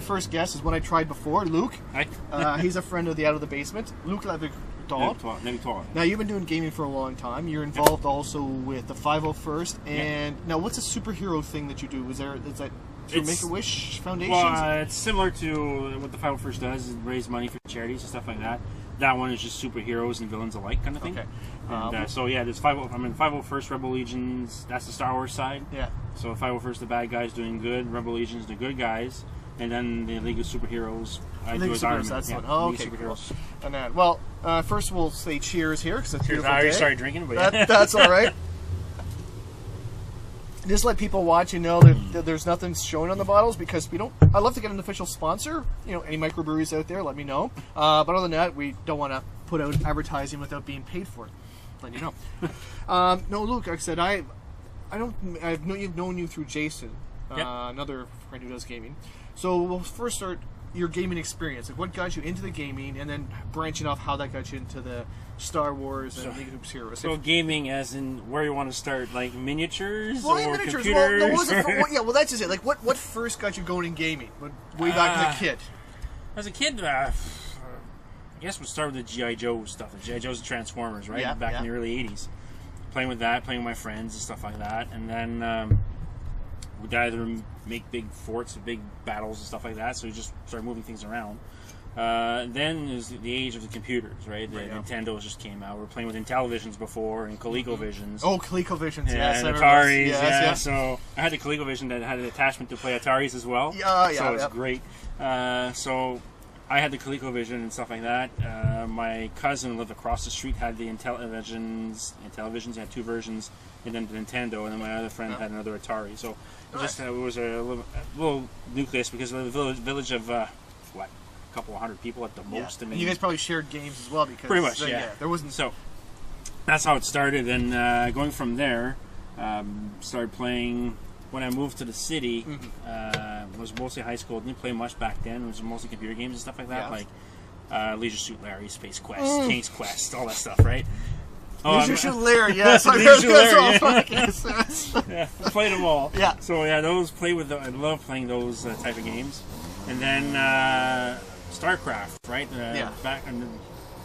first guest is one I tried before, Luc. Hi. He's a friend of the Out of the Basement, Luc Lavictoire. Now, you've been doing gaming for a long time. You're involved also with the 501st. And now, what's a superhero thing that you do? Is that through Make-A-Wish Foundation? Well, it's similar to what the 501st does, is raise money for charities and stuff like that. That one is just superheroes and villains alike kind of thing. Okay. And, so yeah, there's 501st Rebel Legions. That's the Star Wars side. Yeah. So 501st, the bad guys doing good. Rebel Legions, the good guys. And then the League of Superheroes. League of Superheroes, that's one. Oh, okay, cool. And then, well, first we'll say cheers here because it's a beautiful day. I already started drinking, but that's all right. Just let people watching know that there's nothing showing on the bottles because we don't. I'd love to get an official sponsor. You know, any microbreweries out there, let me know. But other than that, we don't want to put out advertising without being paid for it. Let you know. No, Luke, like I said, I've known you through Jason, another friend who does gaming. So we'll first start your gaming experience. Like, what got you into the gaming, and then branching off how that got you into the Star Wars and League of Superheroes. So gaming, as in where you want to start, like miniatures or computers? Well, that's just it. Like, what first got you going in gaming? Way back as a kid. As a kid, I guess we'll start with the G.I. Joe stuff. The G.I. Joe's and Transformers, right? Back in the early 80s. Playing with that, playing with my friends and stuff like that. And then we'd either make big forts and big battles and stuff like that, so we just started moving things around. Then is the age of the computers, right? The Nintendos just came out. We were playing with Intellivisions before and ColecoVisions. Oh, ColecoVisions, yes. And Ataris, So I had the ColecoVision that had an attachment to play Ataris as well. So it's great. So I had the ColecoVision and stuff like that. My cousin lived across the street, had the Intellivisions. Intellivisions had two versions, and then the Nintendo, and then my other friend had another Atari. So it was a little nucleus because of the village of a couple of hundred people at the most. I mean, and you guys probably shared games as well because pretty much, there wasn't. So that's how it started, and going from there, started playing. When I moved to the city, it was mostly high school. Didn't play much back then. It was mostly computer games and stuff like that, like Leisure Suit Larry, Space Quest, King's Quest, all that stuff, right? Leisure Suit Larry, yes. Leisure Larry, played them all. Yeah. So those I love playing those type of games. And then StarCraft, right? Back in the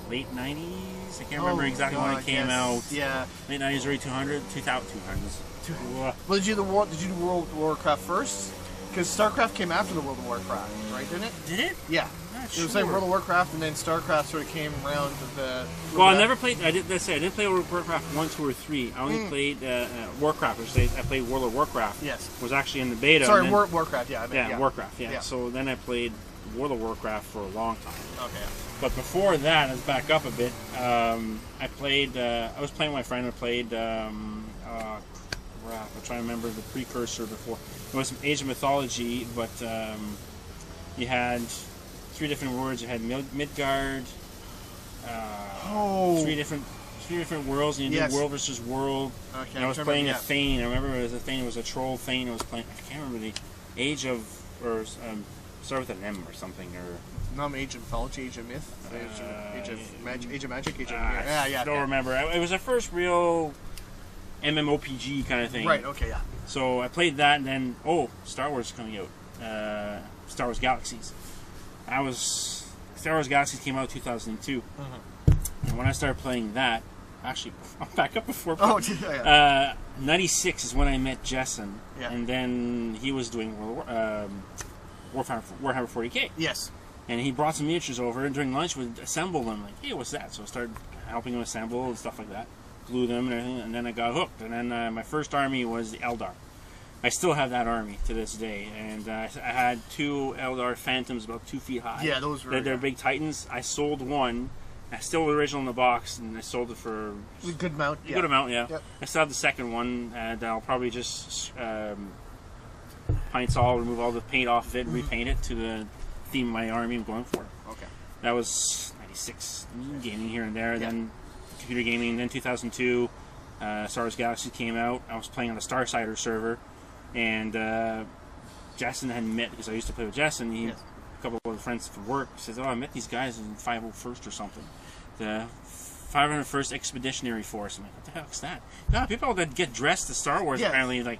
late 90s. I can't remember exactly when it came out. Yeah. Late 90s, early 2000s. Well, did you do World of Warcraft first? Because StarCraft came after the World of Warcraft, right? Didn't it? Did it? Yeah. It was like World of Warcraft, and then StarCraft sort of came around to the. Well, I never played. I didn't play World of Warcraft 1, 2, or 3. I only played Warcraft. I played World of Warcraft. Yes. Was actually in the beta. Sorry, Warcraft. Yeah. Warcraft. Yeah. So then I played World of Warcraft for a long time. Okay. But before that, let's back up a bit. I played. I was playing with my friend. I played. I'm trying to remember the precursor before. It was Age of Mythology, but you had 3 different words. You had Midgard. Three different worlds. And you did world versus world. Okay. And I was playing a Thane. I remember it was a Thane. It was a troll Thane. I was playing. I can't remember the Age of start with an M or something or. Not Age of Mythology, Age of Myth, Age of Magic, Age of I don't remember. It was our first real MMOPG kind of thing. Right. Okay. Yeah. So I played that, and then Star Wars is coming out. Star Wars Galaxies. Star Wars Galaxies came out in 2002, and when I started playing that, actually, I'll back up before. 96 is when I met Jessen, and then he was doing Warhammer 40K. Yes. And he brought some miniatures over, and during lunch we'd assemble them. Like, hey, what's that? So I started helping him assemble and stuff like that. Blew them and everything, and then I got hooked. And then my first army was the Eldar. I still have that army to this day. And I had 2 Eldar Phantoms about 2 feet high. Yeah, those were... They're big Titans. I sold one. I still original in the box, and I sold it for... A good amount, yeah. Good amount, yeah. Yep. I still have the second one, and I'll probably just remove all the paint off of it, and repaint it to the theme of my army I'm going for. Okay. That was 96, gaming here and there, then computer gaming, then 2002, Star Wars Galaxy came out. I was playing on the Starsider server, and Jessen had met, because I used to play with Jessen, a couple of friends from work, says, I met these guys in 501st or something. The 501st Expeditionary Force. I'm like, what the heck is that? No, people that get dressed as Star Wars, apparently, like,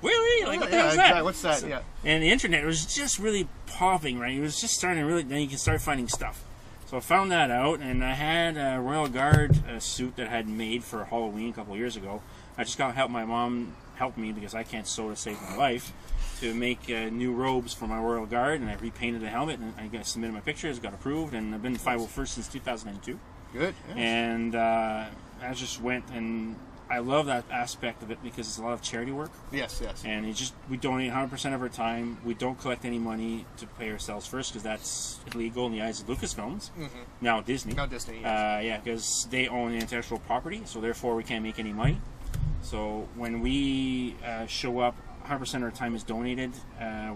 really? Like, what the hell is that? Exactly. What's that? So, and the internet was just really popping, right? It was just starting to really, then you can start finding stuff. So I found that out, and I had a Royal Guard suit that I had made for Halloween a couple of years ago. I just got help. My mom helped me because I can't sew to save my life, to make new robes for my Royal Guard, and I repainted the helmet, and I submitted my pictures, got approved, and I've been 501st since 2002. Good. Yes. And I just went, and I love that aspect of it because it's a lot of charity work. Yes, yes. And we donate 100% of our time. We don't collect any money to pay ourselves first because that's illegal in the eyes of Lucasfilms. Now Disney. Now Disney, yes. Yeah, because they own the intellectual property, so therefore we can't make any money. So when we show up, 100% of our time is donated.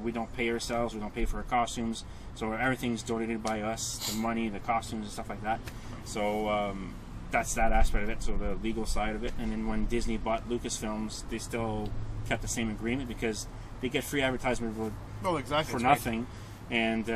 We don't pay ourselves. We don't pay for our costumes. So everything's donated by us, the money, the costumes, and stuff like that. So that's that aspect of it, so the legal side of it. And then when Disney bought Lucasfilms, they still kept the same agreement because they get free advertisement for nothing. Right. And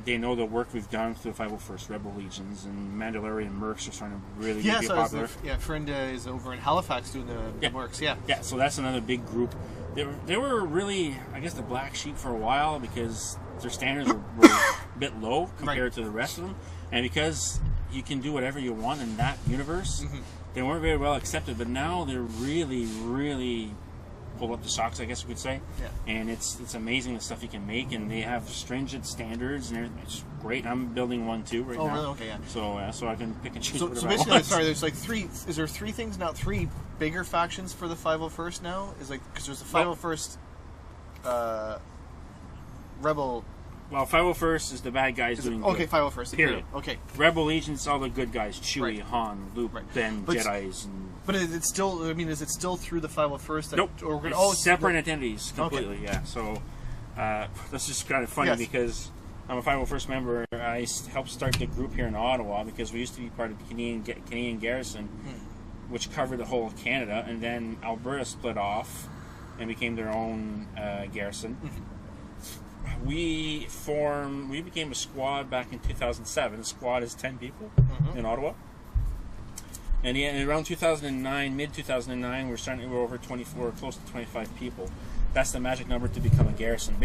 they know the work we've done through the 501st Rebel Legions, and Mandalorian Mercs are starting to really be popular. Friend is over in Halifax doing the Mercs, Yeah, so that's another big group. They were really, I guess, the black sheep for a while because their standards were a bit low compared to the rest of them. And because you can do whatever you want in that universe, they weren't very well accepted. But now they're really, really pull up the socks, I guess you could say. Yeah. And it's amazing the stuff you can make, and they have stringent standards, and everything. It's great. I'm building one too right now. Oh, really? Okay, yeah. So I can pick and choose. So basically, sorry, there's like three. Is there three things now? Three bigger factions for the 501st now? Is like because there's the 501st Rebel. Well, 501st is the bad guys doing okay, good. 501st. Period. Okay. Rebel Legion's all the good guys. Chewie, Han, Luke, Ben, Jedis. But it's still, I mean, is it still through the 501st? Nope. It's separate entities completely, yeah. So that's just kind of funny because I'm a 501st member. I helped start the group here in Ottawa because we used to be part of the Canadian Garrison, which covered the whole of Canada, and then Alberta split off and became their own garrison. We became a squad back in 2007. The squad is 10 people in Ottawa. And around 2009, mid-2009, we're over 24, close to 25 people. That's the magic number to become a garrison.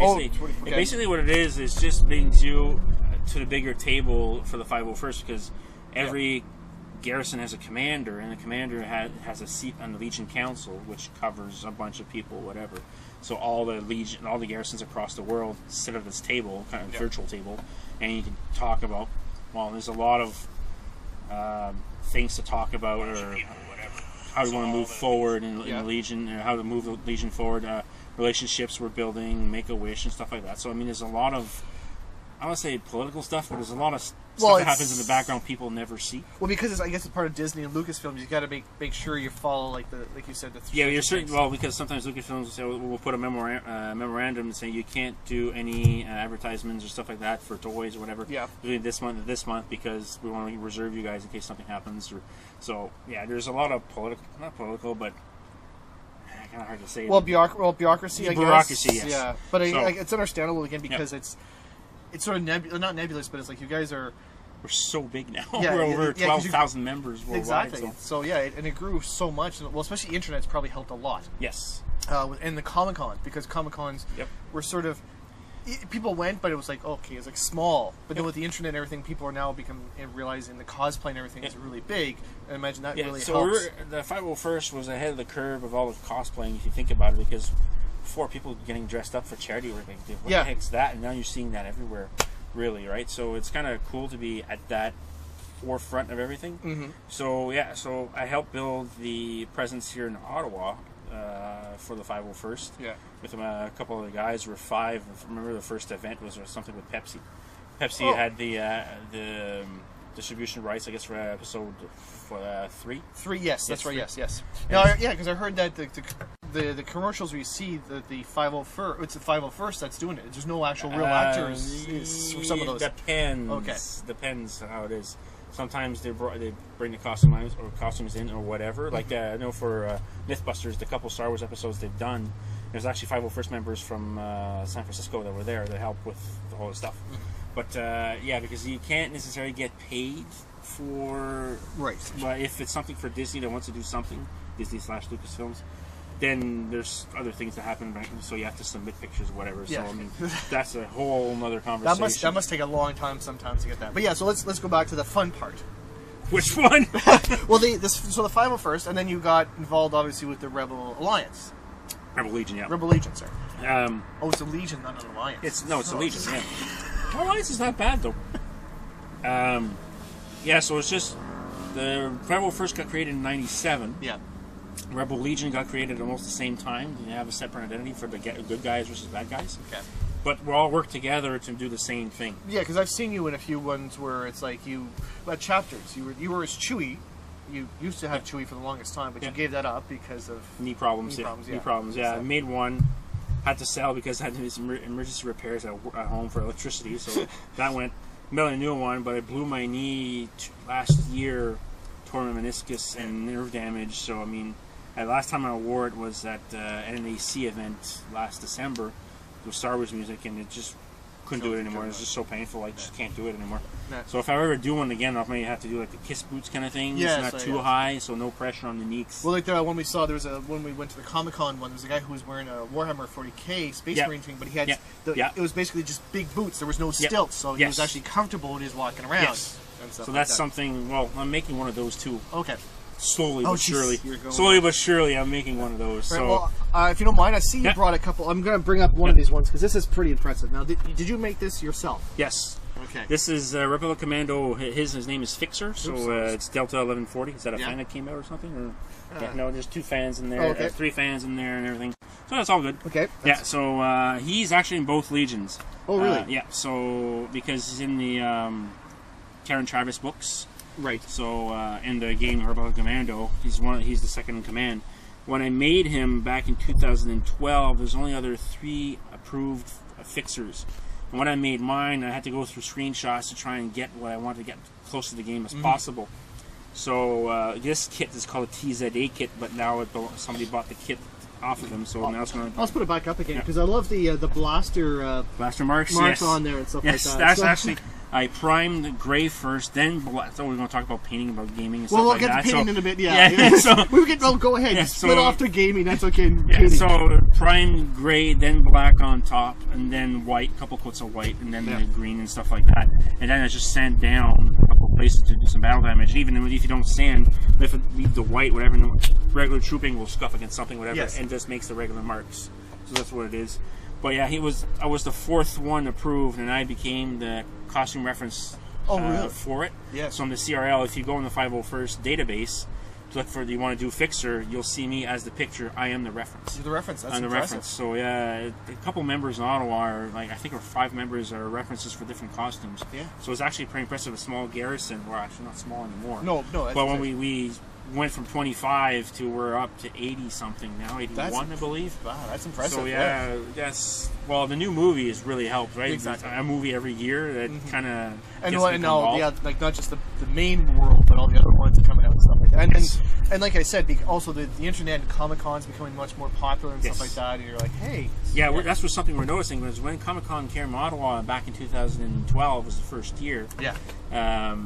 Basically what it is just brings you to the bigger table for the 501st because every garrison has a commander, and the commander has a seat on the Legion Council, which covers a bunch of people, whatever. So all the garrisons across the world sit at this table, kind of virtual table, and you can talk about. Well, there's a lot of things to talk about, or how do you want to move forward in the Legion, or how to move the Legion forward, relationships we're building, make a wish, and stuff like that. So I mean, there's a lot of, I don't want to say political stuff, but there's a lot of stuff that happens in the background people never see. Well, because I guess it's part of Disney and Lucasfilms, you got to make sure you follow like you said. You're certain. Well, because sometimes Lucasfilms will say we'll put a memorandum saying you can't do any advertisements or stuff like that for toys or whatever. Yeah. Between this month and this month because we want to reserve you guys in case something happens. So there's a lot of not political, but kind of hard to say. Well, bureaucracy. I guess. Bureaucracy, yes. Yeah, but it's understandable again because it's sort of not nebulous, but it's like you guys are. We're so big now. We're over 12,000 members worldwide. Exactly. So and it grew so much. Well, especially internet's probably helped a lot. Yes. And the Comic-Con, because Comic-Cons were sort of people went, but it was like okay, it's like small. But then with the internet and everything, people are now realizing the cosplay and everything is really big. I imagine that really helps. So the 501st was ahead of the curve of all the cosplaying, if you think about it, because before people getting dressed up for charity work, what the heck's that? And now you're seeing that everywhere, really, right? So it's kind of cool to be at that forefront of everything. So I helped build the presence here in Ottawa for the 501st. With a couple of the guys. We're 5. Remember the first event was something with Pepsi. Pepsi had the distribution rights, I guess, for episode 3. 3, yes, that's right. Yes. Because I heard that the commercials we see the 501st, it's the 501st that's doing it. There's no actual real actors for some of those. Depends. Okay. Depends how it is. Sometimes they bring the costumes in or whatever. Like I know for Mythbusters, the couple Star Wars episodes they've done, there's actually 501st members from San Francisco that were there to help with the whole stuff. But because you can't necessarily get paid for right. But if it's something for Disney that wants to do something, Disney/Lucasfilms, then there's other things that happen, right? So you have to submit pictures, or whatever. So I mean, that's a whole other conversation. That must take a long time sometimes to get that. But yeah, so let's go back to the fun part. Which one? Well, so the 501st, and then you got involved obviously with the Rebel Alliance. Rebel Legion, yeah. Rebel Legion, sorry. It's a Legion, not an Alliance. It's a Legion, yeah. Alliance is not bad though. Yeah, so it's just the Rebel first got created in '97. Yeah. Rebel Legion got created at almost the same time. You have a separate identity for the good guys versus bad guys. Okay. But we all work together to do the same thing. Yeah, because I've seen you in a few ones where it's like chapters. You were as Chewie. You used to have Chewie for the longest time, but you gave that up because of knee problems. Knee problems. Yeah, I made one. Had to sell because I had to do some emergency repairs at home for electricity. So that went. Made a new one, but I blew my knee last year, tore my meniscus and nerve damage. So I mean, last time I wore it was at an AC event last December. With Star Wars music, and it just couldn't do it anymore. It was just so painful. I just can't do it anymore. No. So if I ever do one again, I may have to do like the kiss boots kind of thing. Yeah, it's not too high, so no pressure on the knees. Well, like the one we saw, when we went to the Comic-Con one, there was a guy who was wearing a Warhammer 40K Space Marine thing, but he had it was basically just big boots. There was no stilts, so he was actually comfortable when he was walking around. Yes. And stuff so that's something. Well, I'm making one of those too. Okay. Slowly but surely. Slowly but surely, I'm making one of those. Right, so, well, if you don't mind, I see you brought a couple. I'm going to bring up one of these ones because this is pretty impressive. Now, did you make this yourself? Yes. Okay. This is Rebel Commando. His name is Fixer, so it's Delta 1140. Is that a fan that came out or something? Or, no, there's 2 fans in there. 3 fans in there and everything. So that's all good. Okay. Yeah. So he's actually in both Legions. Oh, really? Yeah. So because he's in the Karen Travis books. Right. So in the game Rebel Commando, he's the second in command. When I made him back in 2012, there's only other 3 approved fixers. And when I made mine, I had to go through screenshots to try and get what I wanted to get close to the game as possible. So this kit is called a TZA kit, but now somebody bought the kit off of him, so now it's going to... Let's put it back up again, because I love the blaster marks on there and stuff like that. Yes, that's actually... I primed the gray first, then black. So we're going to talk about painting, about gaming, and stuff like that. Well, we'll get to painting in a bit, yeah. So, go ahead. Split off to gaming, that's okay. So primed gray, then black on top, and then white, a couple coats of white, and then the green and stuff like that. And then I just sand down a couple places to do some battle damage. Even if you don't sand, if it leaves the white, whatever, regular trooping will scuff against something, whatever, and just makes the regular marks. So that's what it is. But yeah, I was the 4th one approved, and I became the costume reference for it. Yeah. So on the CRL, if you go in the 501st database to look for you want to do Fixer, you'll see me as the picture. I am the reference. You're the reference. That's impressive. The reference. So yeah, a couple members in Ottawa are I think 5 members are references for different costumes. Yeah. So it's actually pretty impressive. A small garrison. We're actually not small anymore. No. But when we went from 25 to we're up to 80 something now, 81 I believe. Wow, that's impressive. So yeah, that's the new movie has really helped, right? Exactly. A movie every year that kind of like not just the main world, but all the other ones coming out and stuff like that. And like I said, also the internet and Comic-Con's becoming much more popular and stuff like that. And you're like, hey, that's something we're noticing was when Comic-Con came to Ottawa back in 2012 was the first year. Yeah.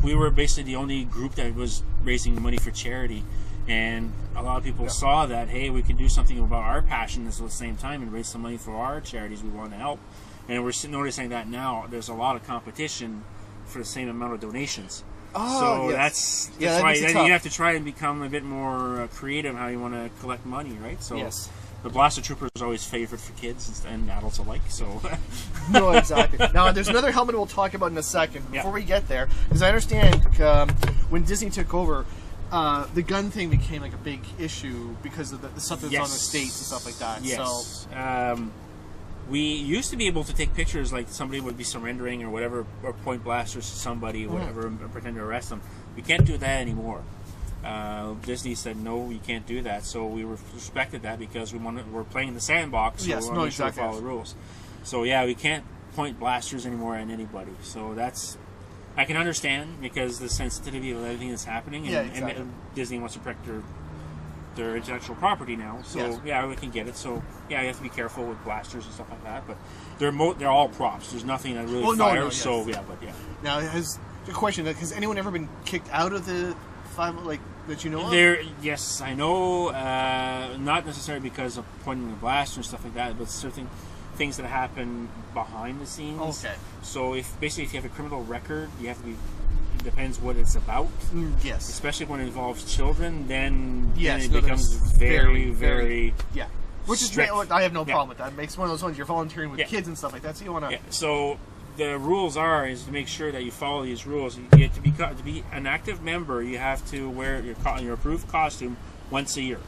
We were basically the only group that was raising money for charity, and a lot of people saw that, hey, we can do something about our passions at the same time and raise some money for our charities we want to help. And we're noticing that now there's a lot of competition for the same amount of donations. So that's why you have to try and become a bit more creative how you want to collect money, right? So the Blaster Trooper is always favorite for kids and adults alike. So no, exactly. Now, there's another helmet we'll talk about in a second. Before we get there, because I understand when Disney took over, the gun thing became like a big issue because of the stuff that's on the States and stuff like that. Yes. So, we used to be able to take pictures like somebody would be surrendering or whatever, or point blasters to somebody or whatever, and pretend to arrest them. We can't do that anymore. Disney said no, you can't do that. So we respected that because we're playing in the sandbox. So we want to make sure we follow the rules. So yeah, we can't point blasters anymore at anybody. So I can understand because the sensitivity of everything that's happening, and Disney wants to protect their intellectual property now. So we can get it. So you have to be careful with blasters and stuff like that. But they're all props. There's nothing that really fires. So Now, has the question: has anyone ever been kicked out of the like that you know of? There, yes, I know. Not necessarily because of pointing the blast or stuff like that, but certain things that happen behind the scenes. Okay. So if you have a criminal record, you have to be. It depends what it's about. Yes. Especially when it involves children, then yes, it becomes very yeah. Which strict. is I have no problem with that. It makes one of those ones you're volunteering with kids and stuff like that, so you want to. Yeah. So the rules is to make sure that you follow these rules. You get to be an active member. You have to wear your approved costume once a year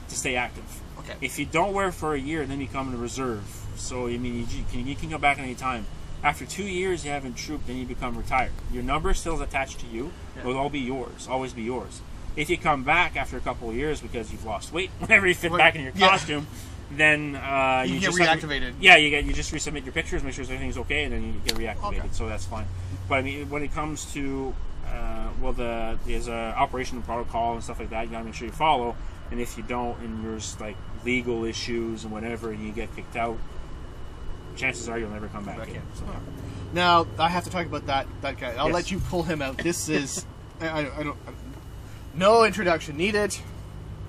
to stay active. Okay. If you don't wear it for a year, then you come in the reserve. So I mean, you can go back any time. After 2 years, you haven't trooped, then you become retired. Your number still is attached to you. Yeah. It will all be yours, always be yours. If you come back after a couple of years because you've lost weight, whenever you fit back in your costume, then you get reactivated. You just resubmit your pictures, make sure everything's okay, and then you get reactivated. Okay. So that's fine. But I mean, when it comes to there's a operational protocol and stuff like that, you gotta make sure you follow. And if you don't, and there's like legal issues and whatever, and you get kicked out, chances are you'll never come back in. So. Now I have to talk about that guy. I'll let you pull him out. This is I don't no introduction needed.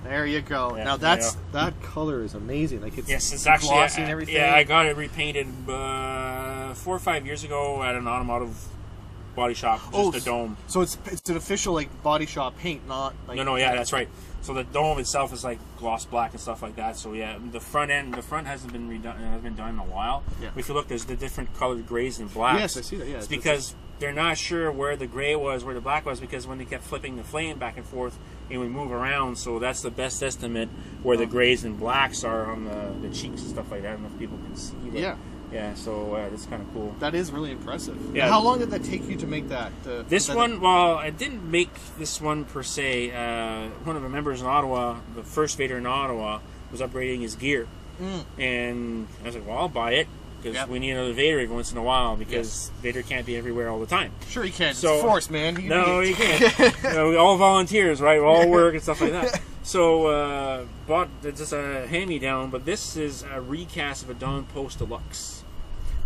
There you go. Yeah, now that color is amazing. Like it's actually glossy and everything. Yeah, I got it repainted 4 or 5 years ago at an automotive body shop. Just the dome. So it's an official like body shop paint, not like no. Yeah, that's right. So the dome itself is like gloss black and stuff like that. So yeah, the front hasn't been redone. It hasn't been done in a while. Yeah. If you look, there's the different colored grays and blacks. Yes, I see that. Yeah, it's because they're not sure where the gray was, where the black was, because when they kept flipping the flame back and forth, it would move around. So that's the best estimate where the grays and blacks are on the cheeks and stuff like that. I don't know if people can see. But yeah. So that's kind of cool. That is really impressive. Yeah. How long did that take you to make that? Well, I didn't make this one per se. One of the members in Ottawa, the first Vader in Ottawa, was upgrading his gear, and I was like, "Well, I'll buy it because we need another Vader every once in a while because Vader can't be everywhere all the time." Sure, he can. So, it's forced, man. He can't. We all volunteers, right? We all work and stuff like that. So, bought just a hand-me-down, but this is a recast of a Dawn Post Deluxe.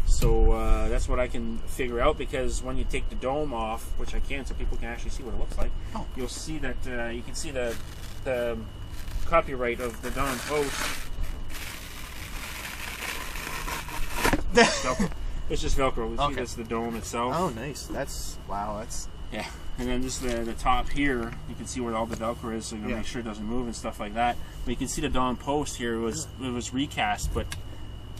So that's what I can figure out, because when you take the dome off, which I can, so people can actually see what it looks like, you'll see that you can see the copyright of the Dawn Post. It's just Velcro. You see that's the dome itself. Oh, nice. Wow. Yeah. And then just the top here, you can see where all the Velcro is, so you can make sure it doesn't move and stuff like that. But you can see the Dawn Post here. It was recast, but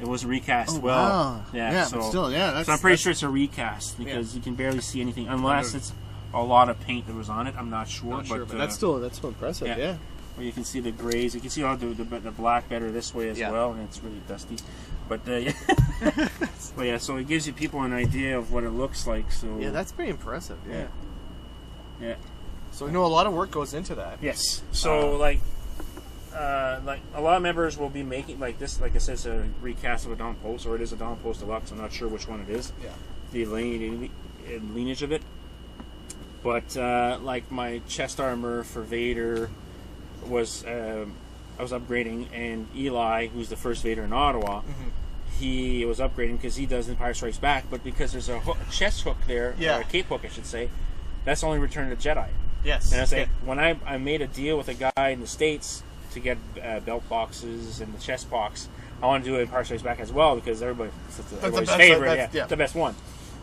it was recast well. Wow. Yeah, so, but still, so I'm pretty sure it's a recast, because you can barely see anything unless it's a lot of paint that was on it. I'm not sure. But that's still impressive. Yeah. Where you can see the grays. You can see all the black better this way as well, and it's really dusty. But but so it gives you people an idea of what it looks like. So that's pretty impressive. Yeah. So a lot of work goes into that. Yes. So like a lot of members will be making like this. Like I said, it's a recast of a Dawn Post, or it is a Dawn Post Deluxe. I'm not sure which one it is. Yeah. The lineage of it. But like my chest armor for Vader was I was upgrading, and Eli, who's the first Vader in Ottawa, he was upgrading because he does Empire Strikes Back, but because there's a chest hook there, or a cape hook I should say, that's only Return of the Jedi. Yes. And I was like, when I made a deal with a guy in the States to get belt boxes and the chest box, I want to do Empire Strikes Back as well, because everybody's favorite, the best one.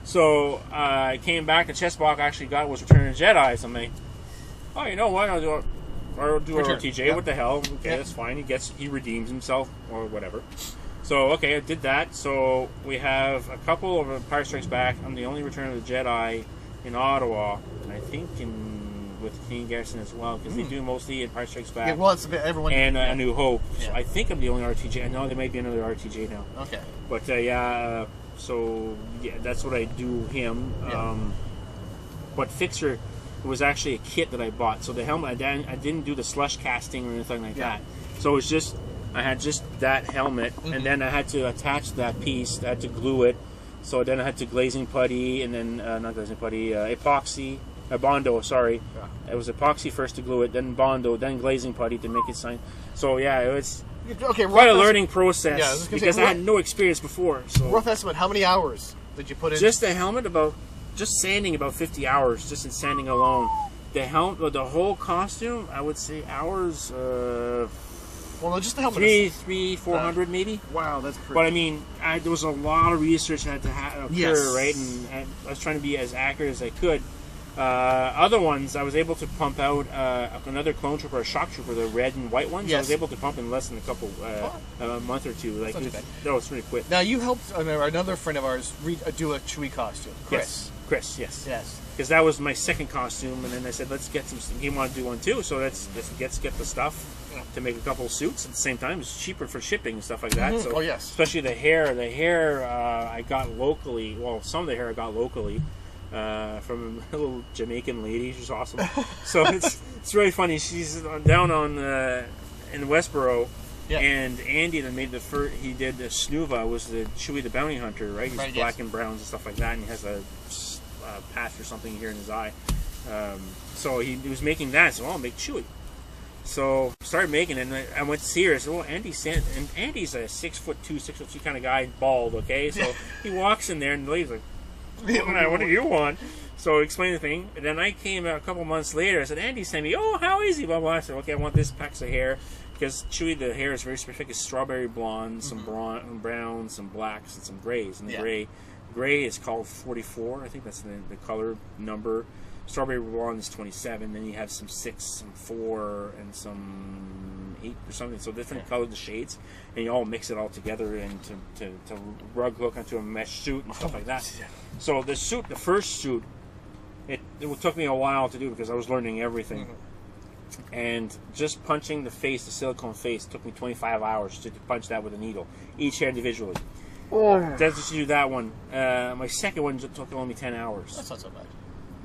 So I came back, the chest box I actually got was Return of the Jedi, so I'm like, oh, you know what, I'll do RTJ, what the hell, okay, that's fine, he redeems himself, or whatever. So, okay, I did that. So we have a couple of Empire Strikes Back. I'm the only Return of the Jedi in Ottawa, and I think with King Garrison as well, because they do mostly Empire Strikes Back. Yeah, well, it's a bit, everyone. And A New Hope. Yeah. So I think I'm the only RTJ. I know there might be another RTJ now. Okay. But so that's what I do him. Yeah. But Fixer was actually a kit that I bought. So the helmet, I didn't do the slush casting or anything like that. So it's just, I had just that helmet, and then I had to attach that piece. I had to glue it. So then I had to glazing putty, and then not glazing putty, epoxy, Bondo. Sorry, it was epoxy first to glue it, then Bondo, then glazing putty to make it sign. So yeah, it was quite a learning process because I had no experience before. So rough estimate, how many hours did you put in? Just the helmet, just sanding about 50 hours, just in sanding alone. The whole costume, I would say hours. Well, just the helmet. 400 maybe. Wow, that's pretty. But I mean, there was a lot of research that had to occur, right? And I was trying to be as accurate as I could. Other ones, I was able to pump out another clone trooper, a shock trooper, the red and white ones. Yes. I was able to pump in less than a month or two. Like, it's pretty quick. Now you helped another friend of ours do a Chewie costume. Chris, yes. Because that was my second costume, and then I said, let's get some. He wanted to do one too, so let's get the stuff to make a couple of suits at the same time. It's cheaper for shipping and stuff like that. So, especially the hair. The hair I got locally. Well, some of the hair I got locally. From a little Jamaican lady. She's awesome. So it's really funny. She's down on in Westboro, and Andy that made the first. He did the Snuva, was the Chewie the Bounty Hunter, right? He's black and browns and stuff like that, and he has a patch or something here in his eye. So he was making that. So I'll make Chewie. So started making it, and I went to see her. I said, "Well, Andy's a 6'2", 6'3" kind of guy, bald. Okay, so he walks in there, and the lady's like, what do you want? So explain the thing. And then I came a couple months later. I said, Andy sent me, how is he? Blah, blah. I said, okay, I want this packs of hair. Because Chewie, the hair is very specific. It's strawberry blonde, some brown, some blacks, and some grays. And the gray is called 44. I think that's the color number. Strawberry blonde is 27. Then you have some 6, some 4, and some 8 or something. So different colored shades. And you all mix it all together and to rug hook onto a mesh suit and stuff like that. So the first suit, it took me a while to do because I was learning everything. And just punching the silicone face, took me 25 hours to punch that with a needle, each hair individually. Just to do that one. My second one took only 10 hours. That's not so bad.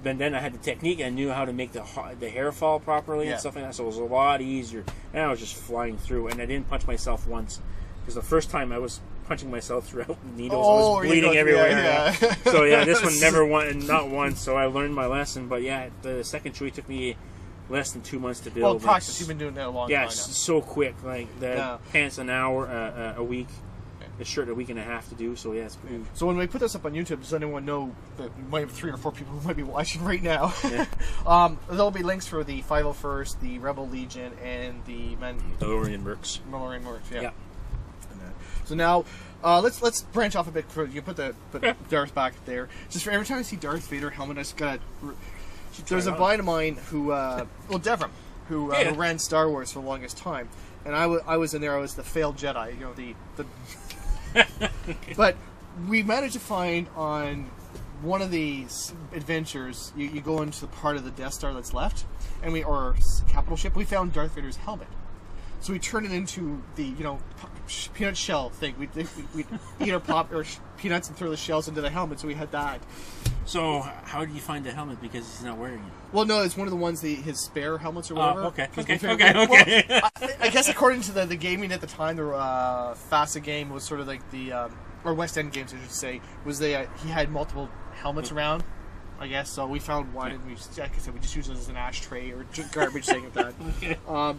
Then I had the technique, and I knew how to make the hair fall properly and stuff like that, so it was a lot easier. And I was just flying through, and I didn't punch myself once, because the first time I was punching myself throughout the needles, I was bleeding everywhere. So this one never not once, so I learned my lesson. But the second Chewie took me less than 2 months to build. Well, practice, you've been doing that a long time now. Yeah, so quick. Like the pants an hour, a week. The shirt a week and a half to do, so it's pretty. So when we put this up on YouTube, does anyone know that we might have 3 or 4 people who might be watching right now? There'll be links for the 501st, the Rebel Legion, and the Mandalorian Mercs. Yeah. So now, let's branch off a bit. You put Darth back there. Just for every time I see Darth Vader helmet, I just gotta. There's a buddy of mine who, Devram, who ran Star Wars for the longest time, and I was in there. I was the failed Jedi. The But we managed to find on one of these adventures, you go into the part of the Death Star that's left, or capital ship. We found Darth Vader's helmet, so we turned it into the peanut shell thing. We'd eat our peanuts and throw the shells into the helmet. So we had that. So how did you find the helmet? Because he's not wearing it. Well, no, it's one of the ones his spare helmets or whatever. Okay. Well, I guess according to the gaming at the time, the FASA game was sort of like the or West End games, I should say, was he had multiple helmets around. I guess so. We found one, and like I said, we just used it as an ashtray or garbage thing like that.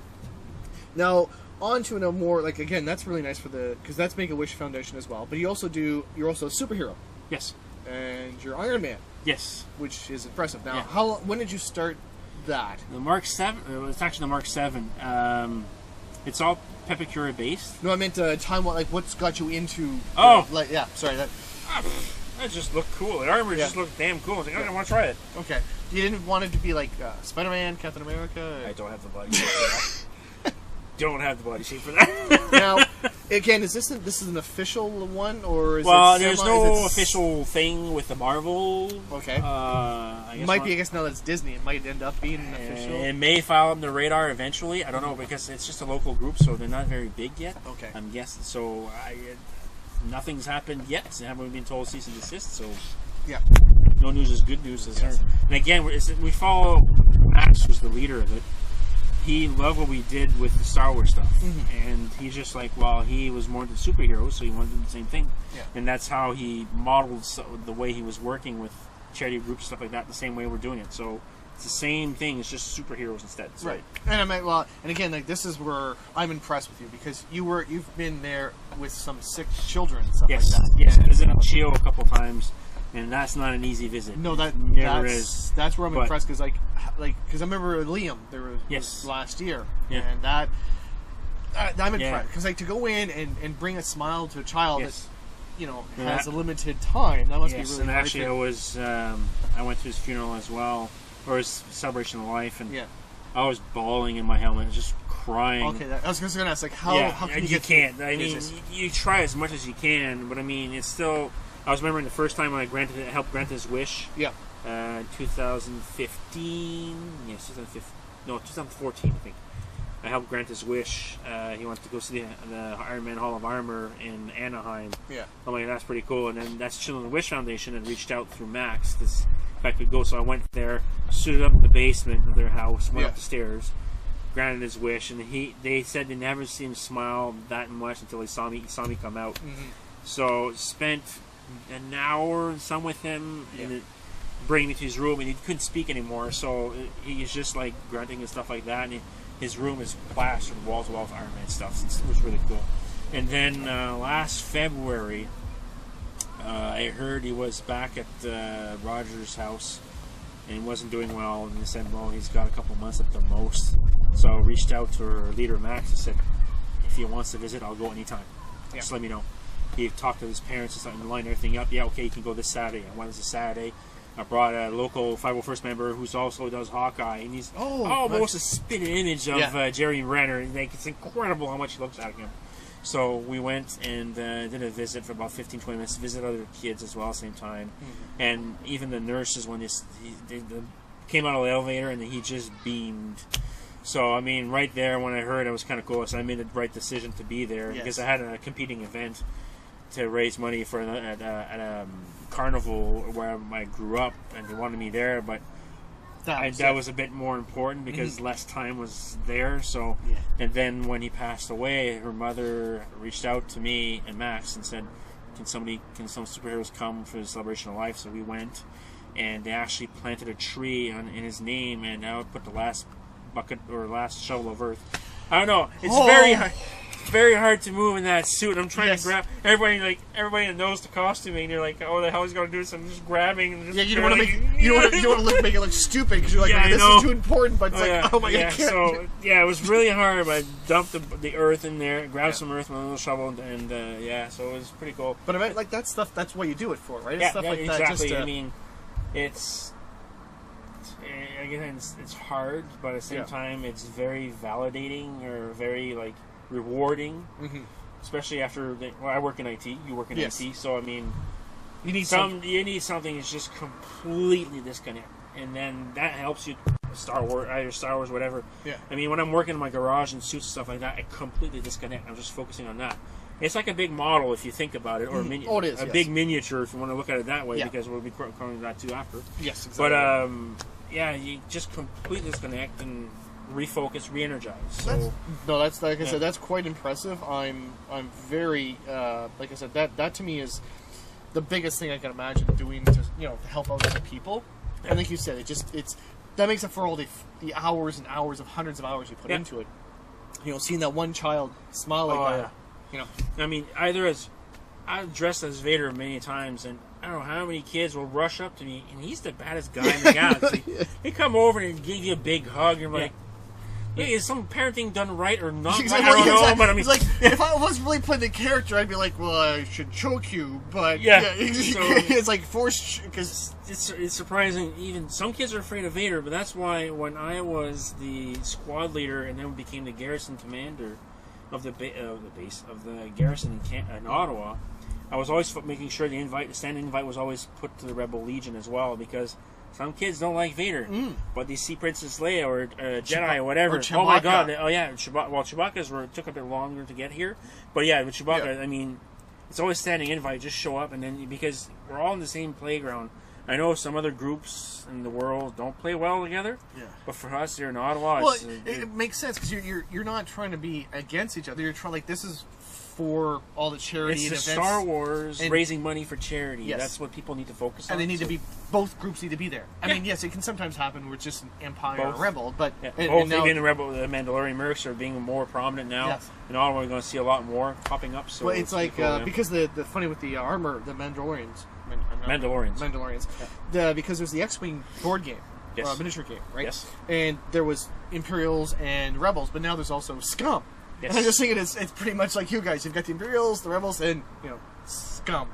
Now on to a more again, that's really nice because that's Make-A-Wish Foundation as well. But you're also a superhero. Yes. And you're Iron Man. Yes. Which is impressive. Now, when did you start that? The Mark 7. It's actually the Mark 7. It's all Pepe Curie based. No, I meant time. What's got you into? Sorry. That just looked cool. The armor just looked damn cool. I was like, I want to try it. Okay. You didn't want it to be like Spider-Man, Captain America? I don't have the body shape for that. Don't have the body shape for that. Now, again, this is an official one, or is there's no official thing with the Marvel. Okay. I guess now that it's Disney, it might end up being an official. It may file on the radar eventually. I don't know, because it's just a local group, so they're not very big yet. Okay. I'm guessing. So nothing's happened yet. They haven't been told cease and desist. So no news is good news. And again, we follow Max, who's the leader of it. He loved what we did with the Star Wars stuff, and he's just like, he was more into superheroes, so he wanted to do the same thing, and that's how he modeled the way he was working with charity groups, stuff like that, the same way we're doing it. So it's the same thing; it's just superheroes instead. So. Right. And and again, this is where I'm impressed with you, because you've been there with some sick children and stuff like that. Yes, I visited Patio a couple times. and that's not an easy visit. No, that's where I'm impressed because because I remember Liam was last year, and that I'm impressed because to go in and bring a smile to a child that has a limited time, that must be really and hard. Actually, I went to his funeral as well, or his celebration of life, and I was bawling in my helmet, just crying. Okay, I was just going to ask, how can you can't. I mean, you try as much as you can, but I mean, it's still. I was remembering the first time when I helped grant his wish. Yeah. 2015. Yes, 2015. No, 2014, I think. I helped grant his wish. He wanted to go see the Iron Man Hall of Armor in Anaheim. Yeah. I'm like, that's pretty cool. And then that's Children's Wish Foundation had reached out through Max if I could go. So I went there, suited up in the basement of their house, went up the stairs, granted his wish, and they said they never seen him smile that much until they saw me come out. Mm-hmm. So spent an hour and some with him, and bringing me to his room, and he couldn't speak anymore. So he's just like grunting and stuff like that. And his room is plastered wall to wall with Iron Man stuff. It was really cool. And then last February, I heard he was back at Roger's house and wasn't doing well. And they said, well, he's got a couple months at the most. So I reached out to our leader, Max, and said, if he wants to visit, I'll go anytime. Just let me know. He talked to his parents and started lining everything up. Yeah, okay, you can go this Saturday. I went this Saturday. I brought a local 501st member who also does Hawkeye, and he's almost a spitting image of Jerry Renner. Like, it's incredible how much he looks like him. So we went and did a visit for about 15-20 minutes, visit other kids as well at the same time. Mm-hmm. And even the nurses, when they came out of the elevator, and he just beamed. So, I mean, right there, when I heard it was kind of cool, so I made the right decision to be there because I had a competing event to raise money for at a carnival where I grew up, and they wanted me there, but that was a bit more important because less time was there. So, and then when he passed away, her mother reached out to me and Max and said, "Can some superheroes come for the celebration of life?" So we went, and they actually planted a tree in his name, and I would put the last bucket or last shovel of earth. I don't know. It's very hard to move in that suit. I'm trying to grab everybody that knows the costume, and you're like, oh, the hell is going to do this? I'm just grabbing. And just you don't want to make it look stupid because you're like, this is too important. But it's oh my god. So it was really hard. But I dumped the earth in there, grabbed some earth with a little shovel, and so it was pretty cool. But I mean, like that stuff. That's what you do it for, right? It's stuff like exactly. That. Just, I mean, it's hard, but at the same time, it's very validating or very rewarding, especially after. I work in IT. You work in IT, so I mean, you need something that's just completely disconnect, and then that helps you. Star Wars, whatever. Yeah. I mean, when I'm working in my garage and suits and stuff like that, I completely disconnect. I'm just focusing on that. It's like a big model if you think about it, or a big miniature if you want to look at it that way, because we'll be covering that too after. Yes, exactly. But you just completely disconnect and refocus, re-energize. So that's like I said, that's quite impressive. I'm very like I said, that to me is the biggest thing I can imagine doing to help out other people. And like you said, that makes up for all the hours and hours of hundreds of hours you put into it. Seeing that one child smile like that. I mean, I've dressed as Vader many times, and I don't know how many kids will rush up to me, and he's the baddest guy in the galaxy. They come over and give you a big hug, and you're like, hey, is some parenting done right or not? Right? I don't know, but I mean, if I was really playing the character, I'd be like, well, I should choke you, but so, it's like forced because it's surprising. Even some kids are afraid of Vader, but that's why when I was the squad leader and then became the garrison commander of the garrison in Ottawa, I was always making sure the standing invite was always put to the Rebel Legion as well, because some kids don't like Vader, but they see Princess Leia or Jedi or whatever. Or oh my god! Chewbacca's took a bit longer to get here, but with Chewbacca, I mean, it's always standing invite. Just show up, and then because we're all in the same playground. I know some other groups in the world don't play well together, but for us here in Ottawa, it makes sense because you're not trying to be against each other. You're trying this is for all the charity and events. Star Wars and raising money for charity. Yes. That's what people need to focus on. And they need to be, both groups need to be there. I mean, yes, it can sometimes happen where it's just an Empire or Rebel, but both being the Rebel, the Mandalorian mercs are being more prominent now. Yes. In Ottawa, we're going to see a lot more popping up. So it's like because the funny with the armor, the Mandalorians, Mandalorians. Because there's the X-Wing board game, miniature game, right? Yes. And there was Imperials and Rebels, but now there's also Scum. Yes. And I'm just thinking it's pretty much like you guys. You've got the Imperials, the Rebels, and Scum.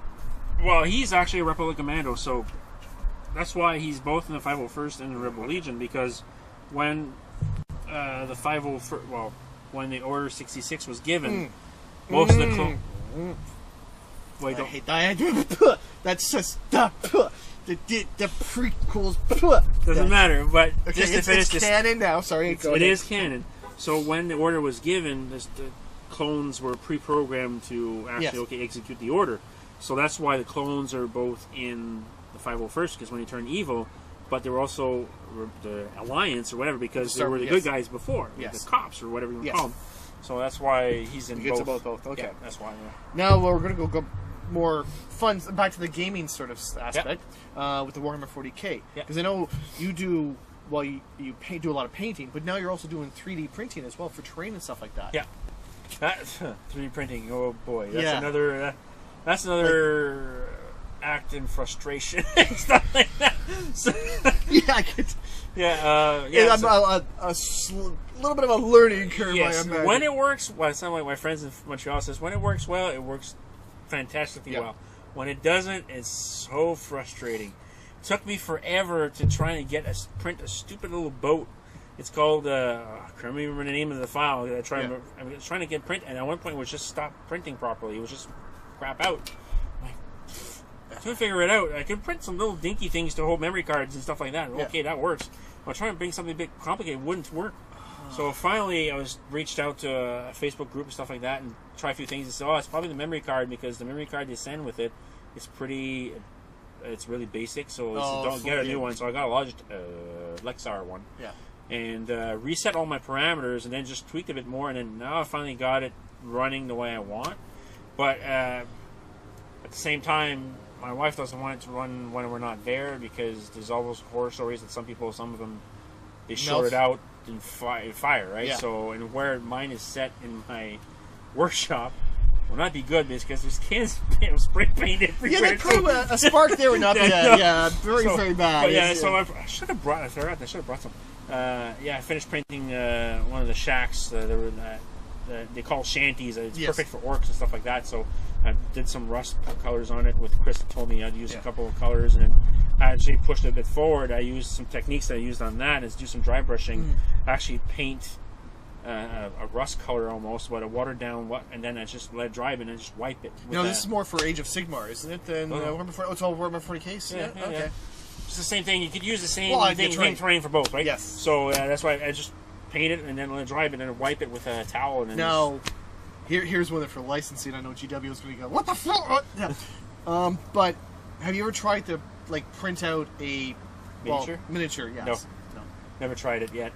Well, he's actually a Republic Commando, so that's why he's both in the 501st and the Rebel Legion, because when the 501st, when the Order 66 was given, most of the I hate that. That's just the prequels. Doesn't matter, but okay, just to finish it's canon now. Sorry, it is canon. So when the order was given, the clones were pre-programmed to actually execute the order. So that's why the clones are both in the 501st, because when they turn evil, but they were also the Alliance or whatever, because they were the good guys before, the cops or whatever you want to call them. So that's why he's in both. Okay, yeah, that's why. Yeah. Now we're going to go more fun back to the gaming sort of aspect with the Warhammer 40K, because I know you do. Well, you do a lot of painting, but now you're also doing 3D printing as well for terrain and stuff like that. Yeah, 3D printing. Oh boy, that's another. That's another act in frustration. Stuff like that. So, I could. Yeah, a little bit of a learning curve. Yes, when it works, some of my friends in Montreal says when it works well, it works fantastically well. When it doesn't, it's so frustrating. It took me forever to try and print a stupid little boat. It's called I can't remember the name of the file. I was trying to get print, and at one point it was just stopped printing properly. It was just crap out. I couldn't figure it out. I could print some little dinky things to hold memory cards and stuff like that. Okay, that works. But trying to bring something a bit complicated wouldn't work. So finally, I reached out to a Facebook group and stuff like that, and try a few things. And said, it's probably the memory card, because the memory card they send with it is it's really basic. So don't get a new one. So I got a Lexar one. Yeah. And reset all my parameters, and then just tweaked a bit more, and then now I finally got it running the way I want. But at the same time, my wife doesn't want it to run when we're not there, because there's all those horror stories that some of them, they short it out in fire, right? Yeah. So, and where mine is set in my workshop will not be good, because there's cans of spray paint everywhere. Yeah, they put a spark there would not be very bad. But so I should have brought some. I finished painting one of the shacks. They call shanties. It's perfect for orcs and stuff like that. So I did some rust colors on it. With Chris told me I'd use a couple of colors, and then I actually pushed it a bit forward. I used some techniques that I used on that, is do some dry brushing. Actually paint a rust color almost, but a watered down, and then I just let it dry, and then just wipe it. This is more for Age of Sigmar, isn't it? Than it's all Warhammer 40K. Yeah. Okay. It's the same thing. You could use the same terrain for both, right? Yes. So that's why I just paint it and then let it dry, and then wipe it with a towel. And then now, here's one for licensing. I know GW is going to go, what the fuck? Yeah. But have you ever tried to print out a miniature? Yes. No, never tried it yet.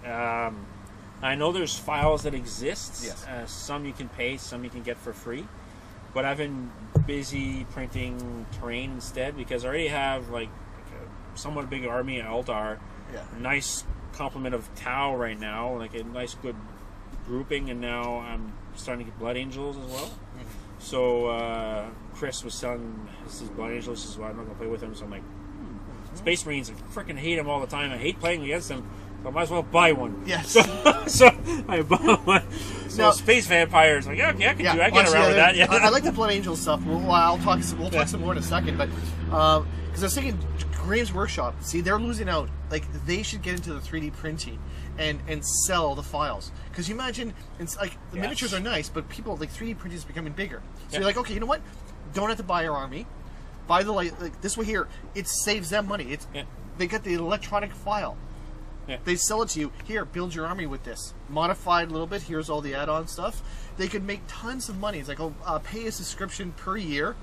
I know there's files that exist. Yes. Some you can pay, some you can get for free. But I've been busy printing terrain instead, because I already have a somewhat big army at Eldar. Yeah. A nice complement of Tau right now, a nice good grouping, and now I'm starting to get Blood Angels as well. So Chris was selling his Blood Angels. This is why I'm not going to play with him. So I'm like, Space Marines, I freaking hate them all the time. I hate playing against them. So I might as well buy one. Yes. So I bought one. So now, Space Vampires, I can get around with that. Yeah. I like the Blood Angel stuff. We'll talk some more in a second, but because I was thinking, Graves Workshop, see, they're losing out. They should get into the 3D printing and sell the files. Because you imagine, it's the miniatures are nice, but people 3D printing is becoming bigger. So you're okay, you know what? Don't have to buy your army. Buy the this way here. It saves them money. They get the electronic file. Yeah. They sell it to you. Here, build your army with this. Modified a little bit. Here's all the add-on stuff. They could make tons of money. It's pay a subscription per year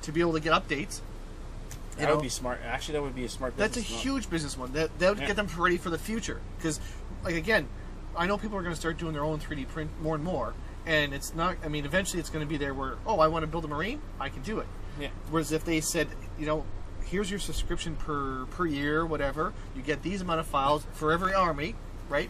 to be able to get updates. That would be smart. Actually, that would be a smart business. That's a huge business one. That would get them ready for the future. Because, again, I know people are going to start doing their own 3D print more and more. And it's not, eventually it's going to be there where, I want to build a Marine, I can do it. Yeah. Whereas if they said, here's your subscription per year, whatever, you get these amount of files for every army, right?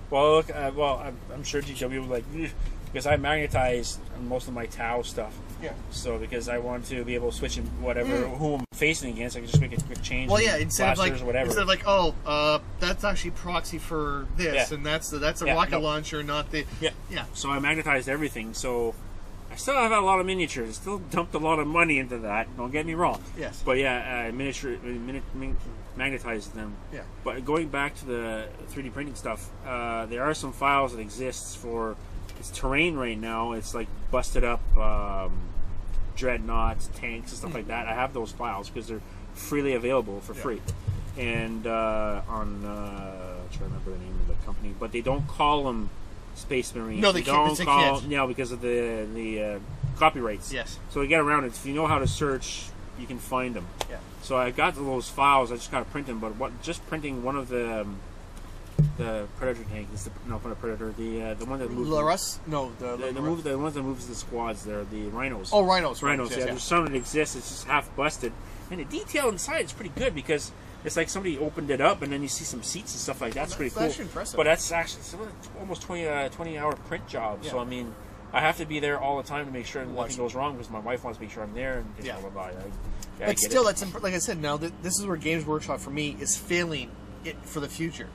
Well, look, I'm sure GW was because I magnetized most of my Tau stuff. Yeah. So because I want to be able to switch in whatever who I'm facing against, I can just make a quick change. Well, yeah, instead of like whatever. That's actually proxy for this, and that's a rocket launcher, not the yeah. So I magnetized everything. So I still have a lot of miniatures. I still dumped a lot of money into that. Don't get me wrong. Yes. But yeah, magnetized them. Yeah. But going back to the 3D printing stuff, there are some files that exists for it's terrain right now. It's like busted up dreadnoughts, tanks, and stuff like that. I have those files because they're freely available for free. And I'm trying to remember the name of the company, but they don't call them Space Marines. No, they can't. Because of the copyrights. Yes. So we get around it. If you know how to search, you can find them. Yeah. So I got those files. I just got to print them. But just printing one of the Predator tank is not a Predator. The one that moves. The ones that moves the squads. There, the Rhinos. Oh, Rhinos. Rhinos. Yeah. There's some that exists. It's just half busted, and the detail inside is pretty good because it's like somebody opened it up, and then you see some seats and stuff like that. That's pretty cool. Actually impressive. But that's actually almost 20-hour print job. Yeah. So I mean, I have to be there all the time to make sure nothing goes wrong because my wife wants to make sure I'm there and blah blah blah. But still, that's like I said. Now this is where Games Workshop for me is failing it for the future.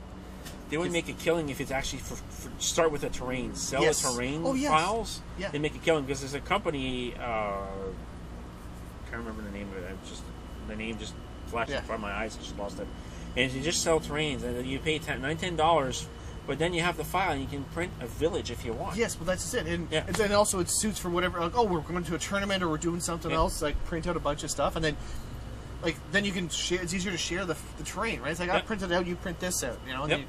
They would make a killing if it's actually start with the terrain, sell the terrain files. Yeah. They make a killing because there's a company. I can't remember the name of it. The name just flashed in front of my eyes. I just lost it. And you just sell terrains, and you pay $10, but then you have the file, and you can print a village if you want. Yes, well that's it. And then also it suits for whatever. Like, we're going to a tournament or we're doing something else. Like print out a bunch of stuff, and then. Then you can share. It's easier to share the terrain, right? It's like I printed it out, you print this out, you know.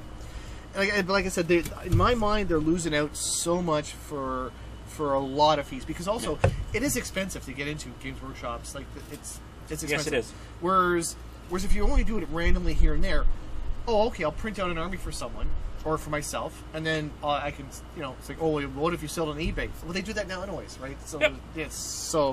And like I said, in my mind, they're losing out so much for a lot of fees because also it is expensive to get into Games Workshops. Like it's expensive. Yes, it is. Whereas if you only do it randomly here and there, okay, I'll print out an army for someone or for myself, and then I can, it's like, what if you sell it on eBay? Well, they do that now anyways, right? So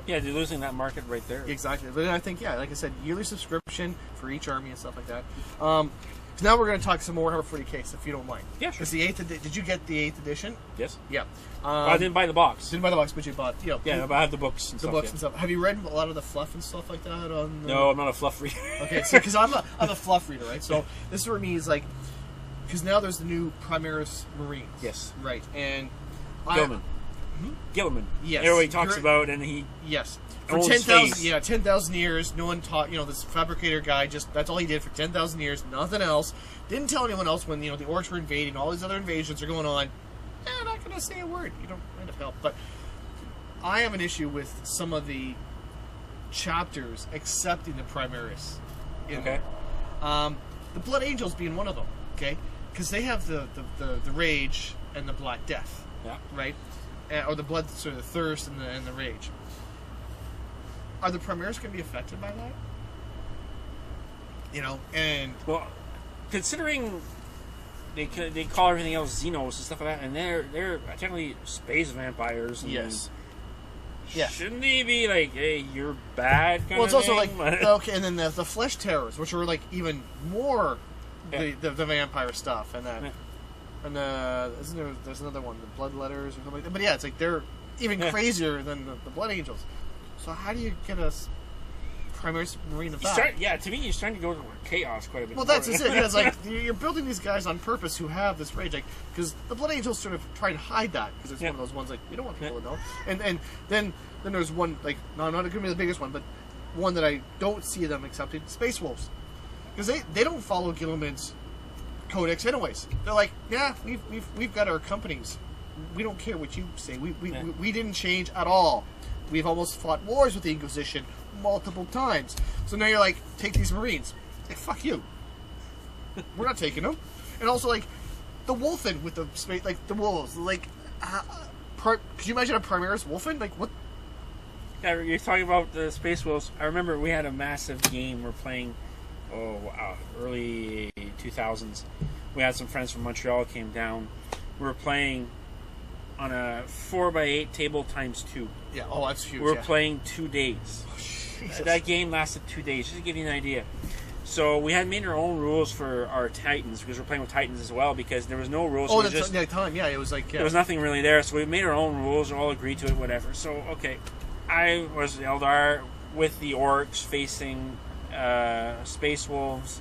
they're losing that market right there. Exactly. But I think like I said, yearly subscription for each army and stuff like that. So now we're going to talk some more Warhammer 40K, if you don't mind. Yeah, sure. Did you get the 8th edition? Yes. Yeah. I didn't buy the box. Didn't buy the box, but you bought. Yeah, but I have the books. And stuff. Have you read a lot of the fluff and stuff like that? No, I'm not a fluff reader. Okay, so because I'm a fluff reader, right? So this for me is like, because now there's the new Primaris Marines. Yes. Right, and Gilliman. Yes. Everybody talks about, and he. Yes. For 10,000 years, no one taught, this fabricator guy, that's all he did for 10,000 years, nothing else. Didn't tell anyone else when, the orcs were invading, all these other invasions are going on. Not going to say a word. You don't kind of help. But I have an issue with some of the chapters accepting the Primaris. Okay. The Blood Angels being one of them, okay? Because they have the Rage and the Black Death. Yeah. Right? Or the Blood, the Thirst and the Rage. Are the Primaris going to be affected by that? And well, considering they call everything else Xenos and stuff like that, and they're technically space vampires. And yes. Shouldn't they be like, hey, you're bad? Well, it's also like okay, and then the Flesh Terrors, which are like even more the vampire stuff, and that. And there's another one, the Bloodletters or something like that. But yeah, it's like they're even crazier than the Blood Angels. So how do you get a Primaris Marine of that? To me, you're starting to go to chaos quite a bit. Well, that's it. It's like you're building these guys on purpose who have this rage, because the Blood Angels sort of try to hide that because it's one of those ones like you don't want people to know. And then there's one like no, not going to be the biggest one, but one that I don't see them accepting: Space Wolves, because they don't follow Gilliman's codex anyways. They're like, we've got our companies. We don't care what you say. We didn't change at all. We've almost fought wars with the Inquisition multiple times. So now you're like, take these Marines. Like, fuck you. We're not taking them. And also, like, the Wolfen with the space, like, the wolves. Like, could you imagine a Primaris Wolfen? Like, what? Yeah, you're talking about the Space Wolves. I remember we had a massive game we're playing, early 2000s. We had some friends from Montreal came down. We were playing on a 4x8 table ×2. Yeah, that's huge. We were playing 2 days. Oh, that game lasted 2 days, just to give you an idea. So we had made our own rules for our Titans, because we're playing with Titans as well, because there was no rules. Oh, that's time. Yeah, it was like... There was nothing really there, so we made our own rules, and all agreed to it, whatever. So, okay. I was Eldar with the orcs facing Space Wolves,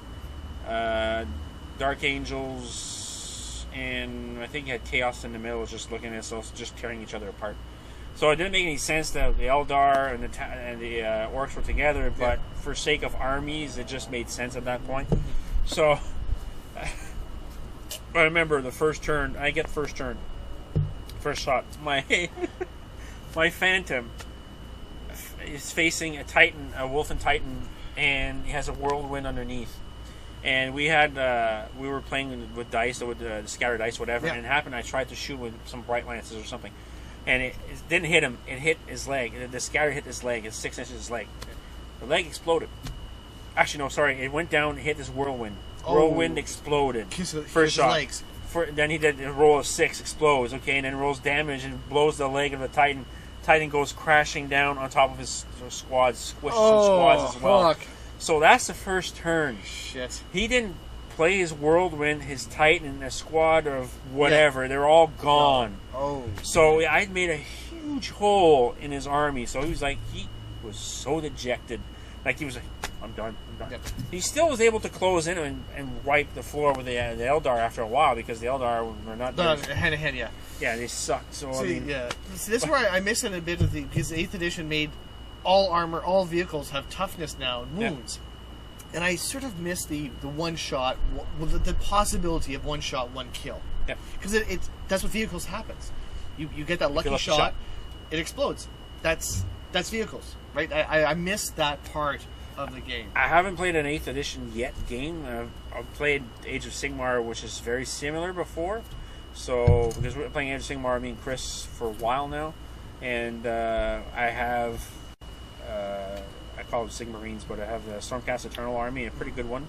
Dark Angels, and I think you had Chaos in the middle, just looking at us, just tearing each other apart. So it didn't make any sense that the Eldar and the orcs were together, but for sake of armies, it just made sense at that point. So I remember the first turn. I get first turn, first shot. My Phantom is facing a Titan, a Wolfen Titan, and he has a whirlwind underneath. And we were playing with dice, or with the scattered dice, whatever. And it happened. I tried to shoot with some bright lances or something, and it didn't hit him. It hit his leg. The scatter hit his leg. It's 6 inches his leg. The leg exploded. Actually, no, sorry. It went down and hit this whirlwind. Whirlwind exploded. First shot. Legs. Then he did a roll of 6, explodes. Okay, and then rolls damage and blows the leg of the Titan. Titan goes crashing down on top of his squads, squishes some squads as well. Fuck. So that's the first turn. Shit. He didn't play his whirlwind, his Titan, a squad of whatever. They're all gone. So I made a huge hole in his army. So he was so dejected. Like he was like, I'm done. He still was able to close in and wipe the floor with the Eldar after a while, because the Eldar were not hand to hand. Yeah, they sucked. So See, this is where I miss it a bit, because 8th edition made all armor, all vehicles have toughness now and wounds, and I sort of miss the one shot, the possibility of one shot, one kill. Because that's what vehicles happens. You get that lucky shot, it explodes. That's vehicles, right? I miss that part of the game. I haven't played an 8th edition game. I've played Age of Sigmar, which is very similar before. So, because we're playing Age of Sigmar, me and Chris, for a while now. And I have, I call them Sigmarines, but I have the Stormcast Eternal Army, a pretty good one.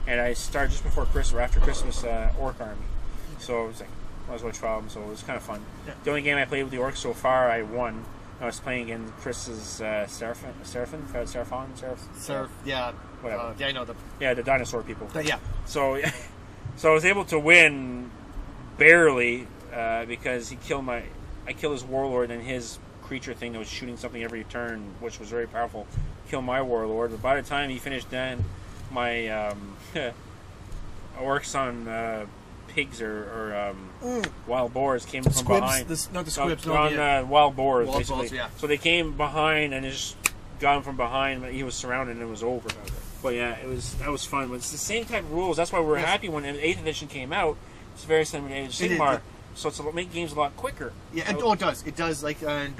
And I started just before Christmas, or after Christmas, Orc Army. So it was like, I was going to try them, so it was kind of fun. The only game I played with the Orcs so far, I won. I was playing against Chris's Seraphon, whatever. I know them. Yeah, the dinosaur people. So I was able to win barely because I killed his warlord, and his creature thing that was shooting something every turn, which was very powerful, killed my warlord. But by the time he finished, then my orcs on pigs or wild boars came from behind. Not the squibs, wild boars, basically. Balls, yeah. So they came behind and just got him from behind, but he was surrounded and it was over. But yeah, that was fun. But it's the same type of rules. That's why we were happy when 8th edition came out. It's very similar to Age of Sigmar, so it's make games a lot quicker. Yeah, and it does. It does. Like, and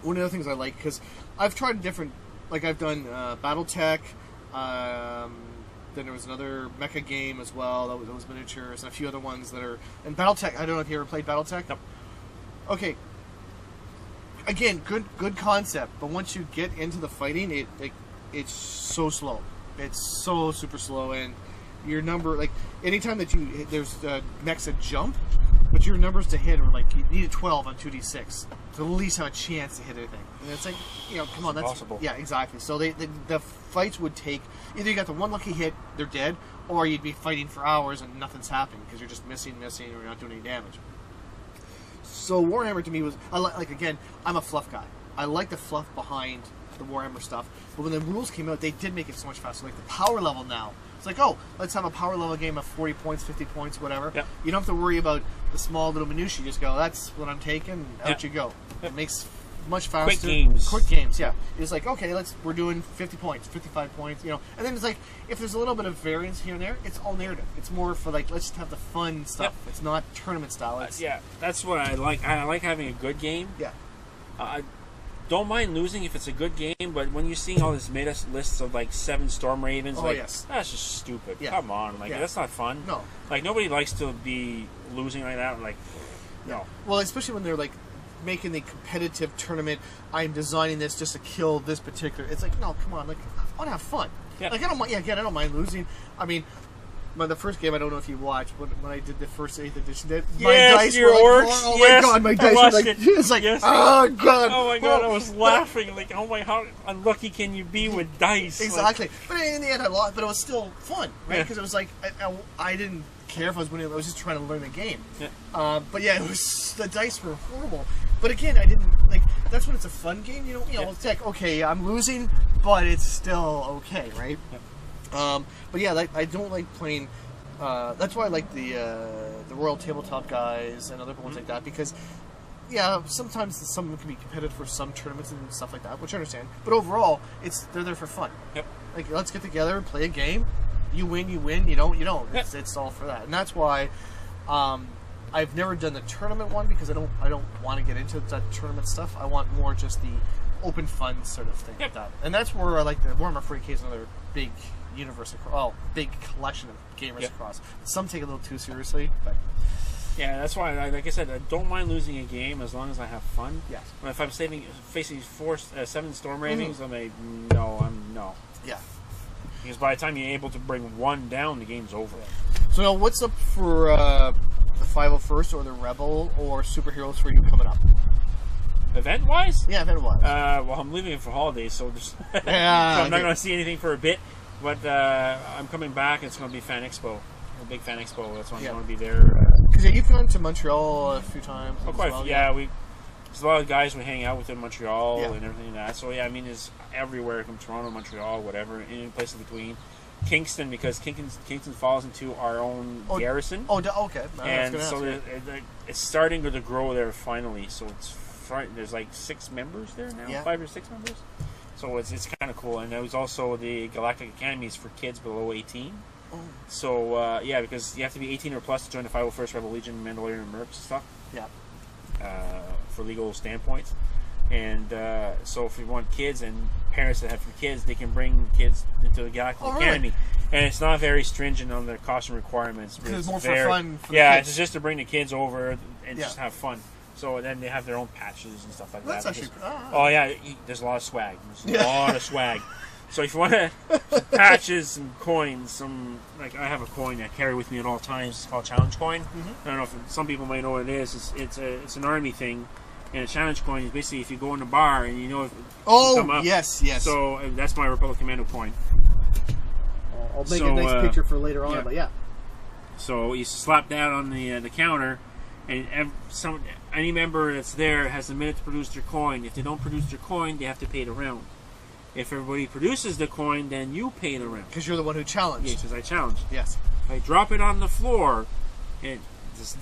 one of the things I like, because I've tried different, like I've done BattleTech. Then there was another mecha game as well. That was miniatures, and a few other ones that are. And BattleTech. I don't know if you ever played BattleTech. Nope. Okay. Again, good concept, but once you get into the fighting, it's so slow. It's so super slow, and your number, like anytime that there's mechs that jump, but your numbers to hit are like you need a 12 on 2d6 to at least have a chance to hit anything. And it's like, come on, that's impossible. Yeah, exactly. So the fights would take either you got the one lucky hit, they're dead, or you'd be fighting for hours and nothing's happening because you're just missing, or you're not doing any damage. So Warhammer to me was again, I'm a fluff guy. I like the fluff behind the Warhammer stuff, but when the rules came out, they did make it so much faster. Like the power level now, it's like, oh, let's have a power level game of 40 points, 50 points, whatever. Yep. You don't have to worry about the small little minutiae. You just go, that's what I'm taking, out you go. It makes much faster. Quick games, yeah. It's like, okay, we're doing 50 points, 55 points, and then it's like, if there's a little bit of variance here and there, it's all narrative. It's more for like, let's just have the fun stuff. Yep. It's not tournament style. Yeah, that's what I like. I like having a good game. Yeah. Don't mind losing if it's a good game, but when you're seeing all this meta lists of like 7 Storm Ravens, that's just stupid. Yeah. Come on, that's not fun. No. Like nobody likes to be losing like that. Like, no. Well, especially when they're like making the competitive tournament. I'm designing this just to kill this particular. It's like, no, come on, like I want to have fun. Yeah. Like I don't mind. Yeah, again, I don't mind losing. I mean. The first game, I don't know if you watched, but when I did the first 8th edition, my dice were like, oh my god, my dice were like, it's like, oh god, I was laughing, like, oh my, how unlucky can you be with dice? Exactly. But in the end, I lost, but it was still fun, right? Because it was like, I didn't care if I was winning, I was just trying to learn the game. Yeah. But yeah, it was, the dice were horrible. But again, I didn't, like, that's when it's a fun game. You know, it's like, okay, I'm losing, but it's still okay, right? Yep. But yeah, I don't like playing. That's why I like the Royal Tabletop guys and other ones like that, because sometimes some of them can be competitive for some tournaments and stuff like that, which I understand. But overall, they're there for fun. Yep. Like, let's get together and play a game. You win, you win. You don't, you don't. Yep. It's all for that, and that's why I've never done the tournament one, because I don't want to get into that tournament stuff. I want more just the open fun sort of thing like that, and that's where I like the Warhammer 40K is another big universe, big collection of gamers across. Some take it a little too seriously, but. Yeah, that's why, like I said, I don't mind losing a game as long as I have fun. Yes. But if I'm facing 7 Storm Ravings, I'm like, no. Yeah. Because by the time you're able to bring one down, the game's over. So now, what's up for the 501st or the Rebel or Superheroes for you coming up? Event-wise? Yeah, event-wise. Well, I'm leaving it for holidays, so, so I'm okay. not going to see anything for a bit. But I'm coming back. It's going to be Fan Expo. A big Fan Expo. That's why I'm going to be there. Because you've gone to Montreal a few times. Oh, quite a few. Yeah, there's a lot of guys we hang out with in Montreal and everything like that. So yeah, I mean, it's everywhere from Toronto, Montreal, whatever, any place in between. Kingston, because Kingston falls into our own garrison. Oh, okay. And so it's starting to grow there finally. So there's like 6 members there now, 5 or 6 members. So it's kind of cool. And there's also the Galactic Academies for kids below 18. Oh. So, because you have to be 18 or plus to join the 501st Rebel Legion, Mandalorian, and Mercs and stuff. Yeah. For legal standpoints. And so if you want kids and parents that have kids, they can bring kids into the Galactic Academy. Really? And it's not very stringent on the costume requirements. It's more for fun for the kids. It's just to bring the kids over and just have fun. So then they have their own patches and stuff like that. That's actually... there's a lot of swag. There's a lot of swag. So if you want patches and coins, I have a coin I carry with me at all times. It's called Challenge Coin. I don't know if some people might know what it is. It's an army thing, and a Challenge Coin is basically if you go in a bar and you know if you come up. Yes. So that's my Republic Commando coin. I'll make a nice picture for later on, but yeah. So you slap that on the counter, and any member that's there has a minute to produce their coin. If they don't produce their coin, they have to pay the round. If everybody produces the coin, then you pay the round. Because you're the one who challenged. Yes, because I challenged. Yes. If I drop it on the floor, and this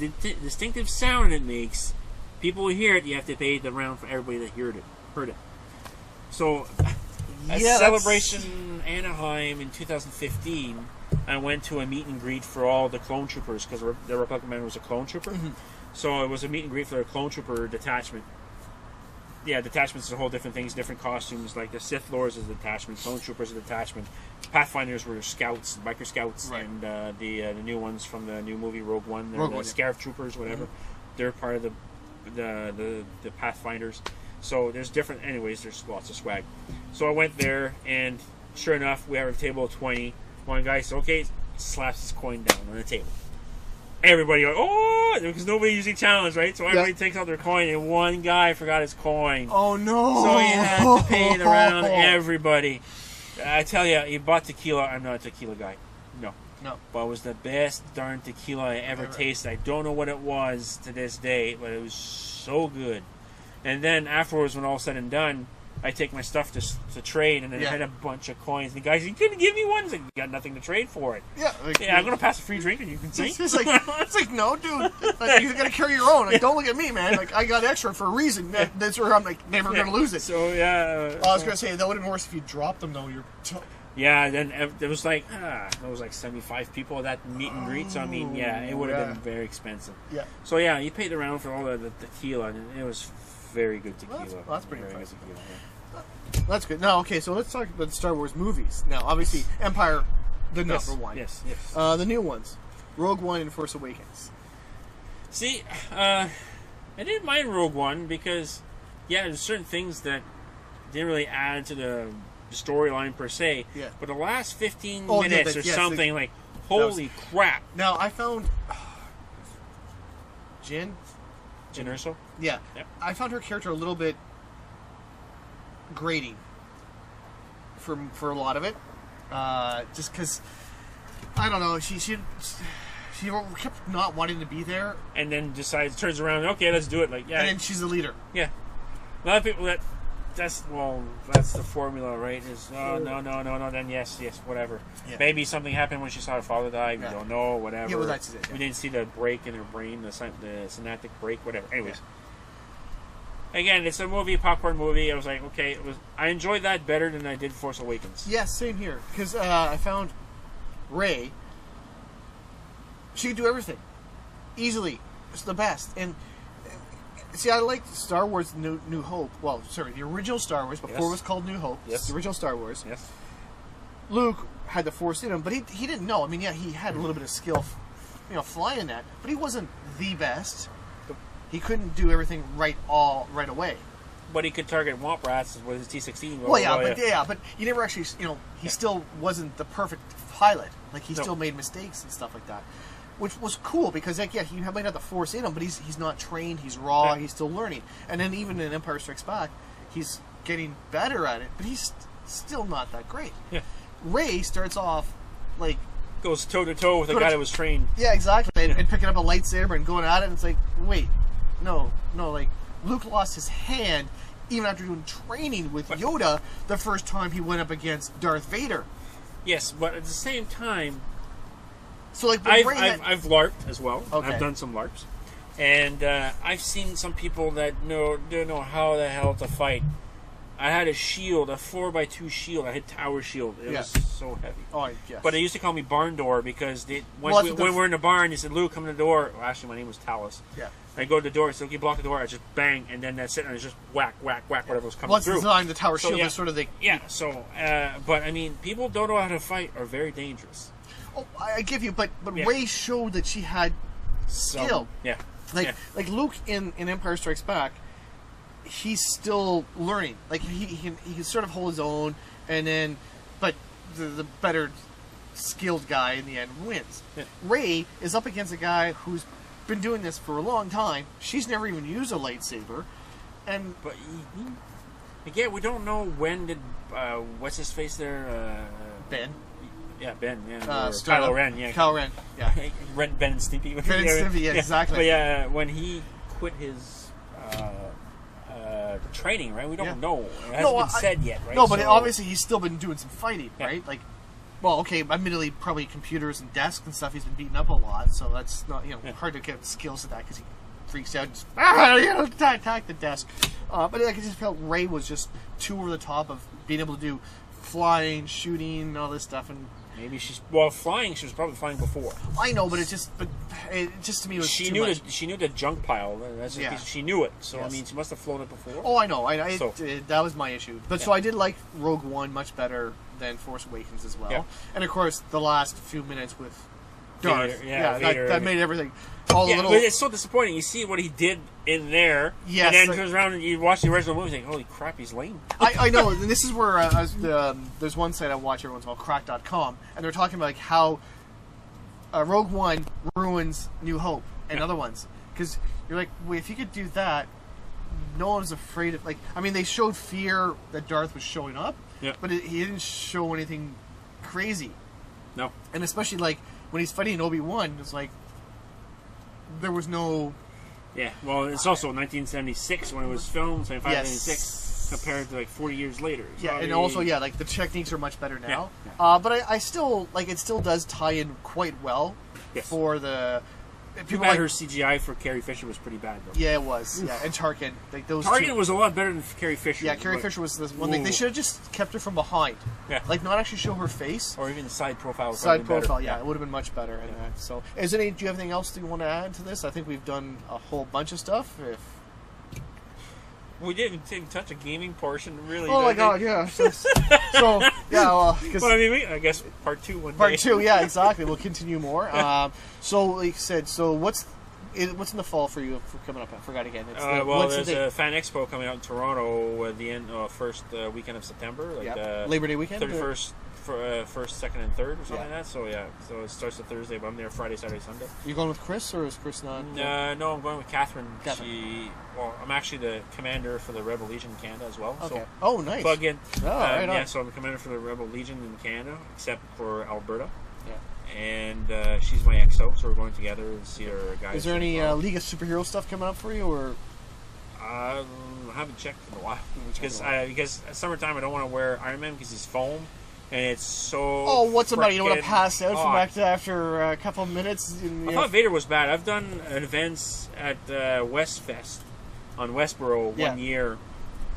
distinctive sound it makes, people will hear it, you have to pay the round for everybody that heard it. So, at Celebration Anaheim in 2015, I went to a meet and greet for all the clone troopers, because the Republic Commander was a clone trooper. So it was a meet and greet for the clone trooper detachment. Yeah, detachments are a whole different things, different costumes. Like the Sith Lords is a detachment, Clone Troopers is a detachment. Pathfinders were scouts, biker scouts, and the new ones from the new movie Rogue One, they're the Scarif Troopers, whatever. They're part of the Pathfinders. So there's different. Anyways, there's lots of swag. So I went there, and sure enough, we have a table of 20. One guy says, "Okay," slaps his coin down on the table. Everybody goes, "Oh!" Because nobody usually challenged, right? So everybody takes out their coin, and one guy forgot his coin. Oh, no. So he had to pay it around everybody. I tell you, he bought tequila. I'm not a tequila guy. No. But it was the best darn tequila I ever tasted. I don't know what it was to this day, but it was so good. And then afterwards, when all said and done, I take my stuff to trade, and then I had a bunch of coins. And the guy said, "You couldn't give me one." I said, "You got nothing to trade for it." Yeah, I'm going to pass a free drink, and you can see. It's like, no, dude. Like, you got to carry your own. Like, don't look at me, man. Like, I got extra for a reason. That's where I'm like never going to lose it. So I was going to say that would have been worse if you dropped them though. Then there was like 75 people at that meet and greet. So I mean, it would have been very expensive. Yeah. So you paid around for all the tequila, and it was very good tequila. Well, that's pretty impressive. That's good. Now, okay, so let's talk about the Star Wars movies. Now, obviously, Empire, the number one. Yes. The new ones, Rogue One and Force Awakens. See, I didn't mind Rogue One because, there's certain things that didn't really add to the storyline per se. Yeah. But the last 15 minutes or something, like, holy crap. Now, I found Jyn Erso? Yeah. Yep. I found her character a little bit grating for a lot of it, just because I don't know, she kept not wanting to be there, and then turns around, okay, let's do it, and then she's the leader. A lot of people that's the formula, right? Is no, then yes, whatever. Yeah. Maybe something happened when she saw her father die. We don't know, whatever. Yeah, well, that's it. Yeah. We didn't see the break in her brain, the synaptic break, whatever. Anyways, again, it's a movie, popcorn movie. I was like, okay, I enjoyed that better than I did Force Awakens. Yeah, same here. Because I found Rey. She could do everything easily. It's the best. And see, I like Star Wars New Hope. Well, sorry, the original Star Wars before it was called New Hope. Yes. The original Star Wars. Yes. Luke had the Force in him, but he didn't know. I mean, yeah, he had a little bit of skill, flying that, but he wasn't the best. He couldn't do everything right away. But he could target womp rats with his T-16. But you never actually, he still wasn't the perfect pilot. Like he still made mistakes and stuff like that, which was cool because he might have the Force in him, but he's not trained. He's raw. He's still learning. And then even in Empire Strikes Back, he's getting better at it, but he's still not that great. Yeah. Rey starts off like goes toe to toe with a guy that was trained. Yeah, exactly. And picking up a lightsaber and going at it, and it's like, wait, no, like Luke lost his hand even after doing training with Yoda the first time he went up against Darth Vader. Yes, but at the same time, so like I've LARPed as well. Okay. I've done some LARPs, and I've seen some people that don't know how the hell to fight. I had a shield, a 4x2 shield. I had tower shield. It was so heavy. Oh, yes. But they used to call me barn door because when we're in the barn, they said, "Luke, come to the door." Well, actually, my name was Talus. Yeah. I go to the door, so you block the door. I just bang, and then that's it. And it's just whack, whatever was coming through. Designed the tower shield is sort of the but I mean, people don't know how to fight are very dangerous. Oh, I give you, but Rey showed that she had skill. Like Luke in Empire Strikes Back, he's still learning. Like he can sort of hold his own, and then, but the better skilled guy in the end wins. Yeah. Rey is up against a guy who's been doing this for a long time. She's never even used a lightsaber, but again, we don't know when did what's his face there Ben. Yeah, Ben. Yeah, Kylo Ren. Yeah, Kylo Ren. Yeah, Ben and Stimpy. Ben and Stimpy. Yeah, exactly. But yeah, when he quit his training, right? We don't know. It hasn't been said yet, right? No, but obviously he's still been doing some fighting, right? Like, well, okay, admittedly, probably computers and desks and stuff. He's been beaten up a lot, so that's not hard to get skills to that because he freaks out, and just attack the desk. But I just felt Rey was just too over the top of being able to do flying, shooting, and all this stuff, and. Maybe flying. She was probably flying before. I know, but it just to me was she too knew much. She knew the junk pile. She knew it. So I mean, she must have flown it before. Oh, I know. That was my issue. But so I did like Rogue One much better than Force Awakens as well. Yeah. And of course, the last few minutes with Darth, Vader, that made everything. But it's so disappointing. You see what he did in there, and then turns around and you watch the original movie, and think, "Holy crap, he's lame." I know, and this is where there's one site I watch every once in a while, crack.com, and they're talking about like how Rogue One ruins New Hope and other ones, because you're like, well, if you could do that, no one's afraid of. Like, I mean, they showed fear that Darth was showing up, but he didn't show anything crazy. No, and especially like when he's fighting Obi-Wan, it's like. There was no... Yeah, well, it's also 1976 when it was filmed, 1976, compared to like 40 years later. So and also, like the techniques are much better now. Yeah. But I still, like, it still does tie in quite well for the... People her CGI for Carrie Fisher was pretty bad, though. Yeah, it was. Yeah, and Tarkin. Like those Tarkin was a lot better than Carrie Fisher. Yeah, Carrie Fisher was the one thing. They should have just kept her from behind. Yeah. Like, not actually show her face. Or even the side profile. Side profile, it would have been much better. Yeah. So, do you have anything else that you want to add to this? I think we've done a whole bunch of stuff. We didn't touch a gaming portion, really. Oh my god, yeah. Well, but I mean, I guess part 2 one day. Part 2, yeah, exactly. We'll continue more. So, like you said, what's in the fall for you for coming up? I forgot again. There's a Fan Expo coming out in Toronto at the end, first weekend of September. Labor Day weekend? 31st. First, second, and third, or something like that. So so it starts on Thursday, but I'm there Friday, Saturday, Sunday. You going with Chris, or is Chris not? No, I'm going with Catherine. I'm actually the commander for the Rebel Legion in Canada as well. Okay. So nice. Plug in. Right on. So I'm the commander for the Rebel Legion in Canada, except for Alberta. Yeah. And she's my XO, so we're going together and see our guys. Is there any League of Superhero stuff coming up for you, or? I haven't checked in a while because summertime I don't want to wear Iron Man because he's foam and it's so. Oh, what's the matter? You don't want to pass out from after a couple of minutes? I thought Vader was bad. I've done events at Westfest on Westboro one year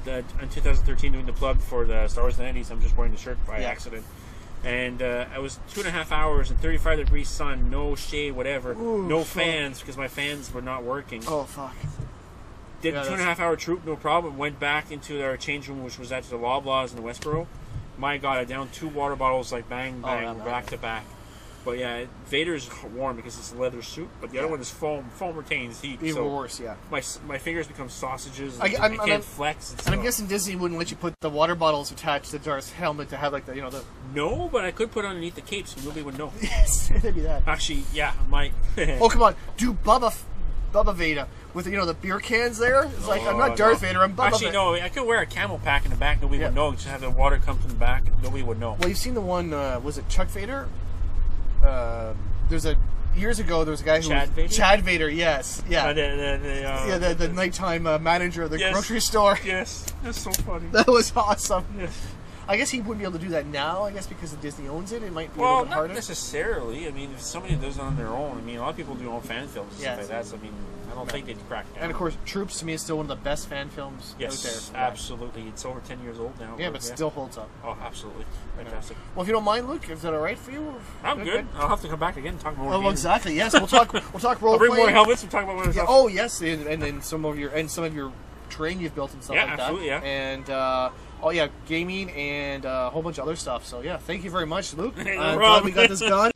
in 2013 doing the plug for the Star Wars 90s. I'm just wearing the shirt by accident. And I was 2.5 hours in 35 degrees sun, no shade, whatever, no fans because my fans were not working. Oh, fuck. Did a 2.5 hour troop, no problem. Went back into our change room, which was at the Loblaws in the Westboro. My God, I downed 2 water bottles like bang, bang, back to back. But yeah, Vader's warm because it's a leather suit, but the other one is foam. Foam retains heat. Even worse, yeah. My fingers become sausages. I can't flex. And I'm guessing Disney wouldn't let you put the water bottles attached to Darth's helmet to have like the No, but I could put underneath the cape so nobody would know. Yes, maybe that. Actually, yeah, I might. Oh, come on, do Bubba Vader with the beer cans there. It's like I'm not Darth Vader. I'm Bubba. Actually, no. I could wear a camel pack in the back. Nobody would know. Just have the water come from the back. Nobody would know. Well, you've seen the one. Was it Chuck Vader? Years ago there was a guy who Chad Vader, yes, yeah, the nighttime manager of the grocery store. Yes, that's so funny. That was awesome. Yes. I guess he wouldn't be able to do that now. I guess because Disney owns it, it might be a little bit harder. Not necessarily. I mean, if somebody does it on their own, I mean, a lot of people do own fan films and stuff like that. So I mean, I don't think they'd crack down. And of course, Troops to me is still one of the best fan films out there. Yes, absolutely. It's over 10 years old now. Yeah, but still holds up. Oh, absolutely. Fantastic. Well, if you don't mind, Luke, is that all right for you? I'm good. I'll have to come back again and talk more. Oh, exactly. Yes, we'll talk role I'll bring more helmets and talk about what stuff. Oh, yes, and then some of your terrain you've built and stuff like that. Absolutely, yeah. And gaming and a whole bunch of other stuff. So yeah, thank you very much, Luke. No I'm glad we got this done.